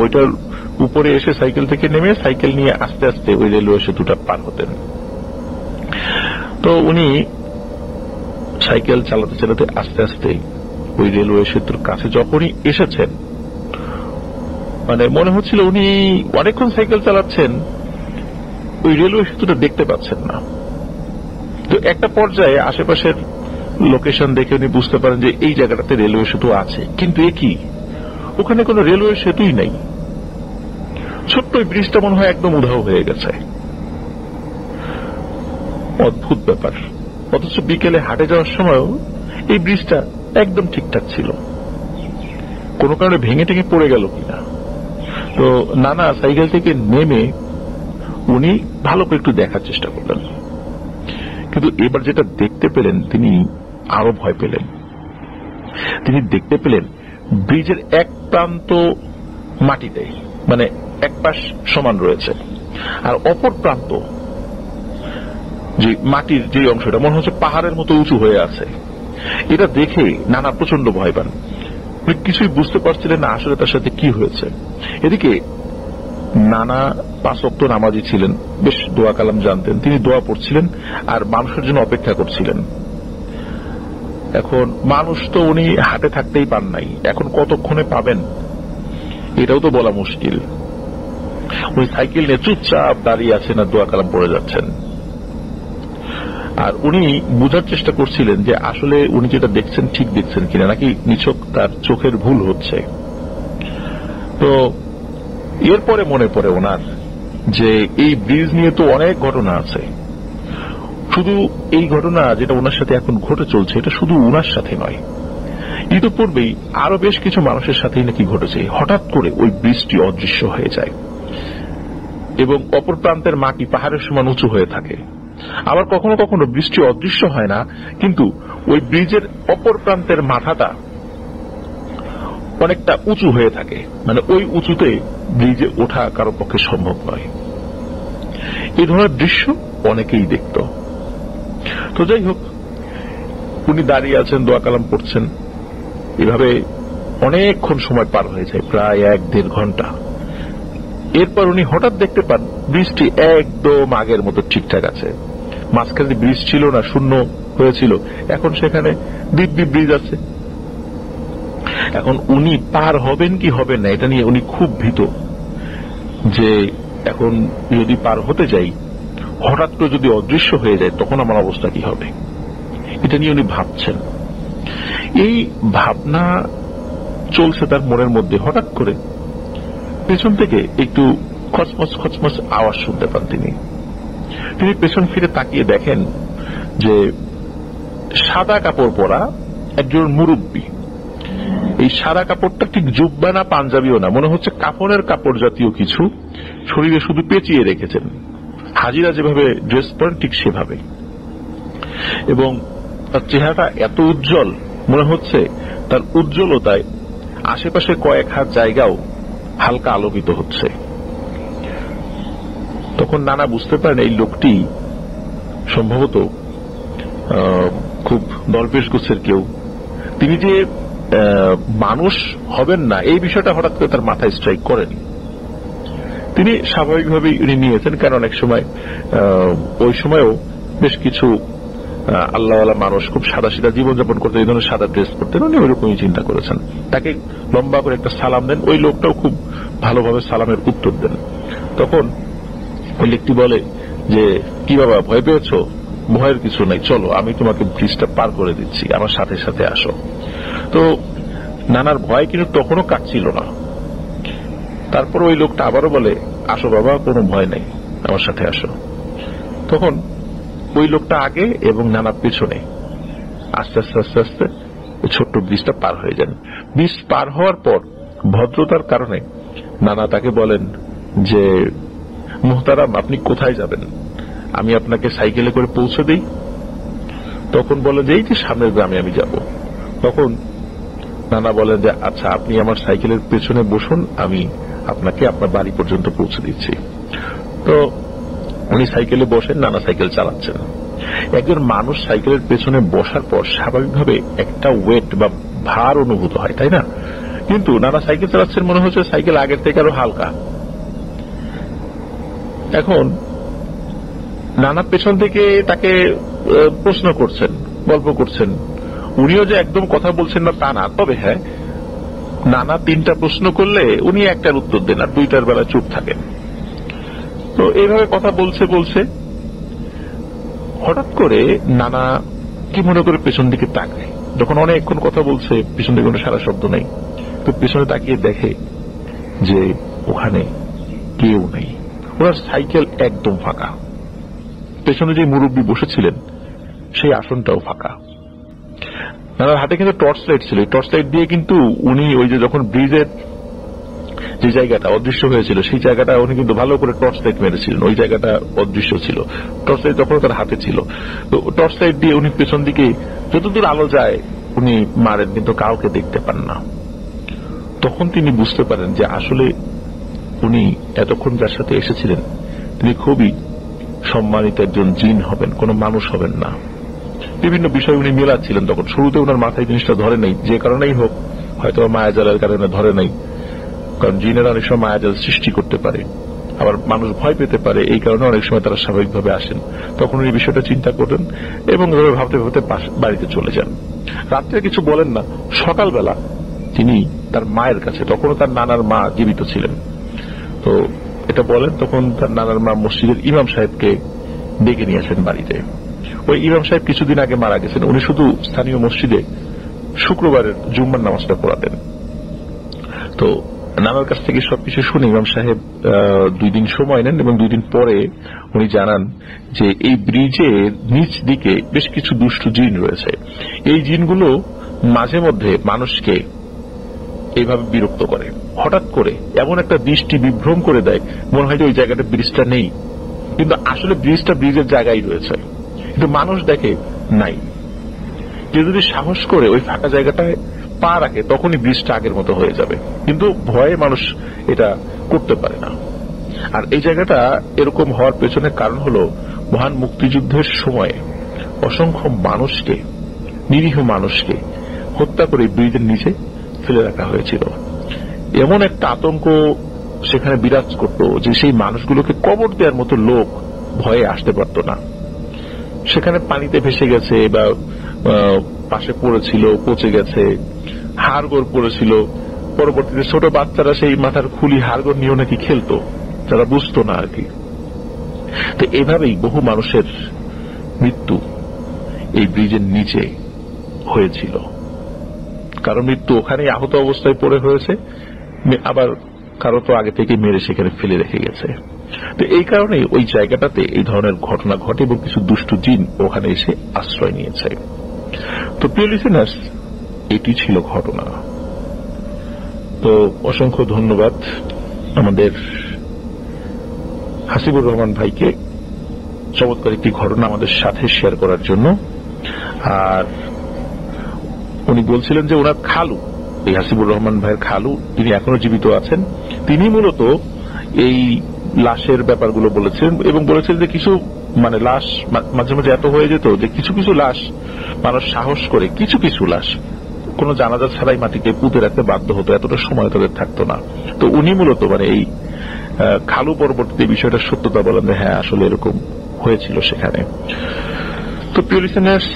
ওইটার উপরে এসে সাইকেল থেকে নেমে সাইকেল নিয়ে আস্তে আস্তে ওই রেলওয়ে সেতুটা পার হতেন। তো উনি সাইকেল চালাতে চালাতে আস্তে আস্তে ওই রেলওয়ে সেতুর কাছে যখনই এসেছেন, মানে মনে হচ্ছিল উনি অনেকক্ষণ সাইকেল চালাচ্ছেন, ওই রেলওয়ে সেতুটা দেখতে পাচ্ছেন না। তো একটা পর্যায়ে আশেপাশের লোকেশন দেখে উনি বুঝতে পারেন যে এই জায়গাটাতে রেলওয়ে সেতু আছে, কিন্তু এ কি, ওখানে কোনো রেলওয়ে সেতুই নেই। ছোট্ট ওই ব্রিজটা মনে হয় একদম উধাও হয়ে গেছে। অদ্ভুত ব্যাপার। অথচ বিকেলে হাটে যাওয়ার সময়ও এই ব্রিজটা একদম ঠিকঠাক ছিল। কোনো কারণে ভেঙে টেঙে পড়ে গেল কিনা। তো নানা সাইকেল থেকে নেমে উনি ভালো করে একটু দেখার চেষ্টা করলেন, কিন্তু এবার যেটা দেখতে পেলেন তিনি আরো ভয় পেলেন। তিনি দেখতে পেলেন ব্রিজের এক প্রান্ত মাটিতে, মানে এক পাশ সমান রয়েছে, আর অপর প্রান্ত যে মাটির যে অংশটা মনে হচ্ছে পাহাড়ের মতো উঁচু হয়ে আছে। এটা দেখে নানা প্রচন্ড ভয় পান। কিছুই বুঝতে পারছিলেন না আসলে তার সাথে কি হয়েছে। এদিকে নানা 5 ওয়াক্ত নামাজি ছিলেন, বেশ দোয়া কালাম জানতেন। তিনি দোয়া পড়ছিলেন আর মানুষের জন্য অপেক্ষা করছিলেন। এখন মানুষ তো উনি হাটে থাকতেই পান নাই, এখন কতক্ষণে পাবেন এটাও তো বলা মুশকিল। উনি সাইকেল নিয়ে চুপচাপ দাঁড়িয়ে আছেন আর দোয়া কালাম পড়ে যাচ্ছেন। আর উনি বোঝার চেষ্টা করছিলেন যে আসলে উনি যেটা দেখছেন ঠিক দেখছেন কিনা, নাকি নিছক তার চোখের ভুল হচ্ছে। তো এরপরে মনে পড়ে ওনার যে এই ব্রিজ নিয়ে তো অনেক ঘটনা আছে। শুধু এই ঘটনা যেটা ওনার সাথে এখন ঘটে চলছে, এটা শুধু ওনার সাথে নয়, ইতিপূর্বেই আরো বেশ কিছু মানুষের সাথেই নাকি ঘটেছে। হঠাৎ করে ওই ব্রিজটি অদৃশ্য হয়ে যায় এবং অপর প্রান্তের মাটি পাহাড়ের সমান উঁচু হয়ে থাকে। আবার কখনো কখনো বৃষ্টি অদৃশ্য হয় না, কিন্তু ওই ব্রিজের অপর প্রান্তের মাথাটা অনেকটা উঁচু হয়ে থাকে, মানে ওই উঁচুতে ব্রিজে ওঠা কারো পক্ষে সম্ভব নয়। এই ধরনের দৃশ্য অনেকেই দেখত। তো যাই হোক, উনি দাঁড়িয়ে আছেন, দোয়া কালাম পড়ছেন। এভাবে অনেকক্ষণ সময় পার হয়ে যায়, প্রায় 1-1.5 ঘন্টা। এরপর উনি হঠাৎ দেখতে পান ব্রিজটি একদম আগের মতো ঠিকঠাক আছে। মাঝখানে ব্রিজ ছিল না, শূন্য হয়েছিল, এখন সেখানে দিব্যি ব্রিজ আছে। এখন উনি পার হবেন কি হবেন না এটা নিয়ে উনি খুব ভীত, যে এখন যদি পার হতে যাই, হঠাৎ করে যদি অদৃশ্য হয়ে যায়, তখন আমার অবস্থা কি হবে, এটা নিয়ে উনি ভাবছেন। এই ভাবনা চলছে তার মনের মধ্যে। হঠাৎ করে পেছন থেকে একটু খচমচ খচমচ আওয়াজ শুনতে পান তিনি পেছন ফিরে তাকিয়ে দেখেন যে সাদা কাপড় পরা একজন মুরব্বী। এই সাদা কাপড়টা ঠিক জুব্বা না, পাঞ্জাবিও না, মনে হচ্ছে কাপড়ের কাপড় জাতীয় কিছু শরীরে শুধু পেঁচিয়ে রেখেছেন। হাজিরা যেভাবে ড্রেস পরেন ঠিক সেভাবে, এবং তার চেহারাটা এত উজ্জ্বল, মনে হচ্ছে তার উজ্জ্বলতায় আশেপাশে কয়েক হাত জায়গাও হালকা আলোকিত হচ্ছে। তখন নানা বুঝতে পারেন এই লোকটি সম্ভবত খুব দরবেশ গোছের কেউ। তিনি যে মানুষ হবেন না এই বিষয়টা হঠাৎ করে তার মাথায় স্ট্রাইক করেনি। তিনি স্বাভাবিকভাবেই উনি নিয়েছেন, কারণ অনেক সময় ওই সময়ও বেশ কিছু আল্লাহওয়ালা মানুষ খুব সাদা সিধা জীবনযাপন করতে, এই ধরনের সাদা ড্রেস করতেন, উনি ওইরকমই চিন্তা করেছেন। তাকে লম্বা করে একটা সালাম দেন, ওই লোকটাও খুব ভালোভাবে সালামের উত্তর দেন। তখন ওই লোকটি বলে যে, কি বাবা, ভয় পেয়েছো? ভয়ের কিছু নাই, চলো আমি তোমাকে ব্রিজটা পার করে দিচ্ছি, আমার সাথে সাথে আসো। তো নানার ভয় কিন্তু তখনও কাটছিল না। তারপর ওই লোকটা আবারও বলে, আসো বাবা, কোনো ভয় নেই, আমার সাথে আসো। তখন ওই লোকটা আগে এবং নানা পেছনে আস্তে আস্তে আস্তে আস্তে ছোট্ট ব্রিজটা পার হয়ে যান। ব্রিজ পার হওয়ার পর ভদ্রতার কারণে নানা তাকে বলেন যে, মুহতারাম, আপনি কোথায় যাবেন? আমি আপনাকে সাইকেলে করে পৌঁছে দিই। তখন বলে যে, এই যে সামনের গ্রামে আমি যাব। তখন নানা বলেন যে, আচ্ছা, আপনি আমার সাইকেলের পেছনে বসুন, আমি আপনাকে আপনার বাড়ি পর্যন্ত পৌঁছে দিচ্ছি। তো উনি সাইকেলে বসেন, নানা সাইকেল চালাচ্ছেন। একজন মানুষ সাইকেলের পেছনে বসার পর স্বাভাবিকভাবে একটা ওয়েট বা ভার অনুভূত হয়, তাই না? কিন্তু নানা সাইকেল চালাচ্ছেন, মনে হচ্ছে সাইকেল আগের থেকে আরো হালকা। এখন নানা পেছন থেকে তাকে প্রশ্ন করছেন, গল্প করছেন। উনিও যে একদম কথা বলছেন না তা না, তবে হ্যাঁ, নানা 3টা প্রশ্ন করলে উনি একটার উত্তর দেন আর 2টার বেলা চুপ থাকেন। তো এইভাবে কথা বলছে বলছে হঠাৎ করে নানা কি মনে করে পেছন দিকে তাকায়। যখন অনেকক্ষণ কথা বলছে, পেছন দিকে কোনো সারা শব্দ নেই, তো পেছনে তাকিয়ে দেখে যে ওখানে কেউ নেই। ওনার সাইকেল একদম ফাঁকা। পেছনে যে মুরব্বী বসেছিলেন সেই আসনটাও ফাঁকা। নানার হাতে কিন্তু টর্চ লাইট ছিল। টর্চ লাইট দিয়ে কিন্তু উনি ওই যে যখন ব্রিজের যে জায়গাটা অদৃশ্য হয়েছিল সেই জায়গাটা উনি কিন্তু ভালো করে টর্চ লাইট মেরেছিলেন, ওই জায়গাটা অদৃশ্য ছিল। টর্চ লাইট তখনও তার হাতে ছিল। তো টর্চ লাইট দিয়ে উনি পেছন দিকে যতদূর আলো যায় উনি মারেন, কিন্তু কাউকে দেখতে পান না। তখন তিনি বুঝতে পারেন যে আসলে উনি এতক্ষণ যার সাথে এসেছিলেন তিনি খুবই সম্মানিত একজন জিন হবেন, কোনো মানুষ হবেন না। বিভিন্ন বিষয় উনি মেলাচ্ছিলেন। তখন শুরুতে ওনার মাথায় জিনিসটা ধরে নাই, যে কারণেই হোক, হয়তো মায়াজালের কারণে ধরে নাই, কারণ জিনেরা অনেক সময় মায়াজাল সৃষ্টি করতে পারে, আবার মানুষ ভয় পেতে পারে, এই কারণে অনেক সময় তারা স্বাভাবিকভাবে আসেন। তখন উনি বিষয়টা চিন্তা করেন এবং ভাবতে ভাবতে বাড়িতে চলে যান। রাত্রে কিছু বলেন না। সকালবেলা তিনি তার মায়ের কাছে, তখনও তার নানার মা জীবিত ছিলেন, তো এটা বলেন। তখন তার নানার মা মসজিদের ইমাম সাহেবকে ডেকে নিয়ে আসেন বাড়িতে। ওই ইমাম সাহেব কিছুদিন আগে মারা গেছেন। উনি শুধু স্থানীয় মসজিদে শুক্রবারের জুম্মার নামাজটা পড়াতেন। তো নানার কাছ থেকে সবকিছু শুনে ইমাম সাহেব 2 দিন সময় নেন এবং 2 দিন পরে উনি জানান যে এই ব্রিজের নিচ দিকে বেশ কিছু দুষ্ট জিন রয়েছে। এই জিনগুলো মাঝে মধ্যে মানুষকে এইভাবে বিরক্ত করে। হঠাৎ করে এমন একটা দৃষ্টি বিভ্রম করে দেয়, মনে হয় যে ওই জায়গাটা ব্রিজটা নেই, কিন্তু আসলে ব্রিজটা ব্রিজের জায়গায় রয়েছে, কিন্তু মানুষ দেখে নাই। কেউ যদি সাহস করে ওই ফাঁকা জায়গাটায় পা রাখে তখনই ব্রিজটা আগের মতো হয়ে যাবে, কিন্তু ভয়ে মানুষ এটা করতে পারে না। আর এই জায়গাটা এরকম হওয়ার পেছনে কারণ হলো মহান মুক্তিযুদ্ধের সময়ে অসংখ্য মানুষকে, নিরীহ মানুষকে হত্যা করে ব্রিজের নিচে ফেলে রাখা হয়েছিল। এমন একটা আতঙ্ক সেখানে বিরাজ করত যে সেই মানুষগুলোকে কবর দেওয়ার মতো লোক ভয়ে আসতে পারত না। সেখানে পানিতে ভেসে গেছে বা পাশে পড়েছিল, পচে গেছে, হাড়গোড় পড়েছিল। পরবর্তীতে ছোট বাচ্চারা সেই মাথার খুলি হাড়গোড় নিয়েও নাকি খেলতো, তারা বুঝতো না আর কি। তো এভাবেই বহু মানুষের মৃত্যু এই ব্রিজের নিচে হয়েছিল। কারো মৃত্যু ওখানে আহত অবস্থায় পড়ে হয়েছে, আবার কারো তো আগে থেকে মেরে সেখানে ফেলে রেখে গেছে। তো এই কারণে ওই জায়গাটাতে এই ধরনের ঘটনা ঘটে এবং কিছু দুষ্টু জিন ওখানে এসে আশ্রয় নিয়েছে। তো প্রিয় লিসেনার্স, এটি ছিল ঘটনা। তো অসংখ্য ধন্যবাদ আমাদের হাসিবুর রহমান ভাইকে চমৎকার একটি ঘটনা আমাদের সাথে শেয়ার করার জন্য। আর উনি বলছিলেন যে ওনার খালু, এই হাসিবুর রহমান ভাইয়ের খালু, তিনি এখনো জীবিত আছেন। তিনি মূলত এই লাশের ব্যাপারগুলো বলেছেন এবং বলেছেন যে কিছু লাশ মাঝে মাঝে এত হয়ে যেত যে কিছু কিছু লাশ মানুষ সাহস করে, কিছু কিছু লাশ কোন জানাজা ছাড়াই মাটিতে পুঁতে রাখতে বাধ্য হতো, এতটা সময় তাদের থাকতো না। তো উনি মূলত এই খালু পরবর্তীতে বিষয়টা সত্যতা বলেন যে হ্যাঁ আসলে এরকম হয়েছিল সেখানে। তো প্রিয় লিসেনার্স,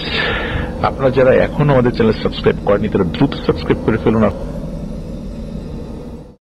আপনারা যারা এখনো আমাদের চ্যানেল সাবস্ক্রাইব করেনি তারা দ্রুত সাবস্ক্রাইব করে ফেলুন।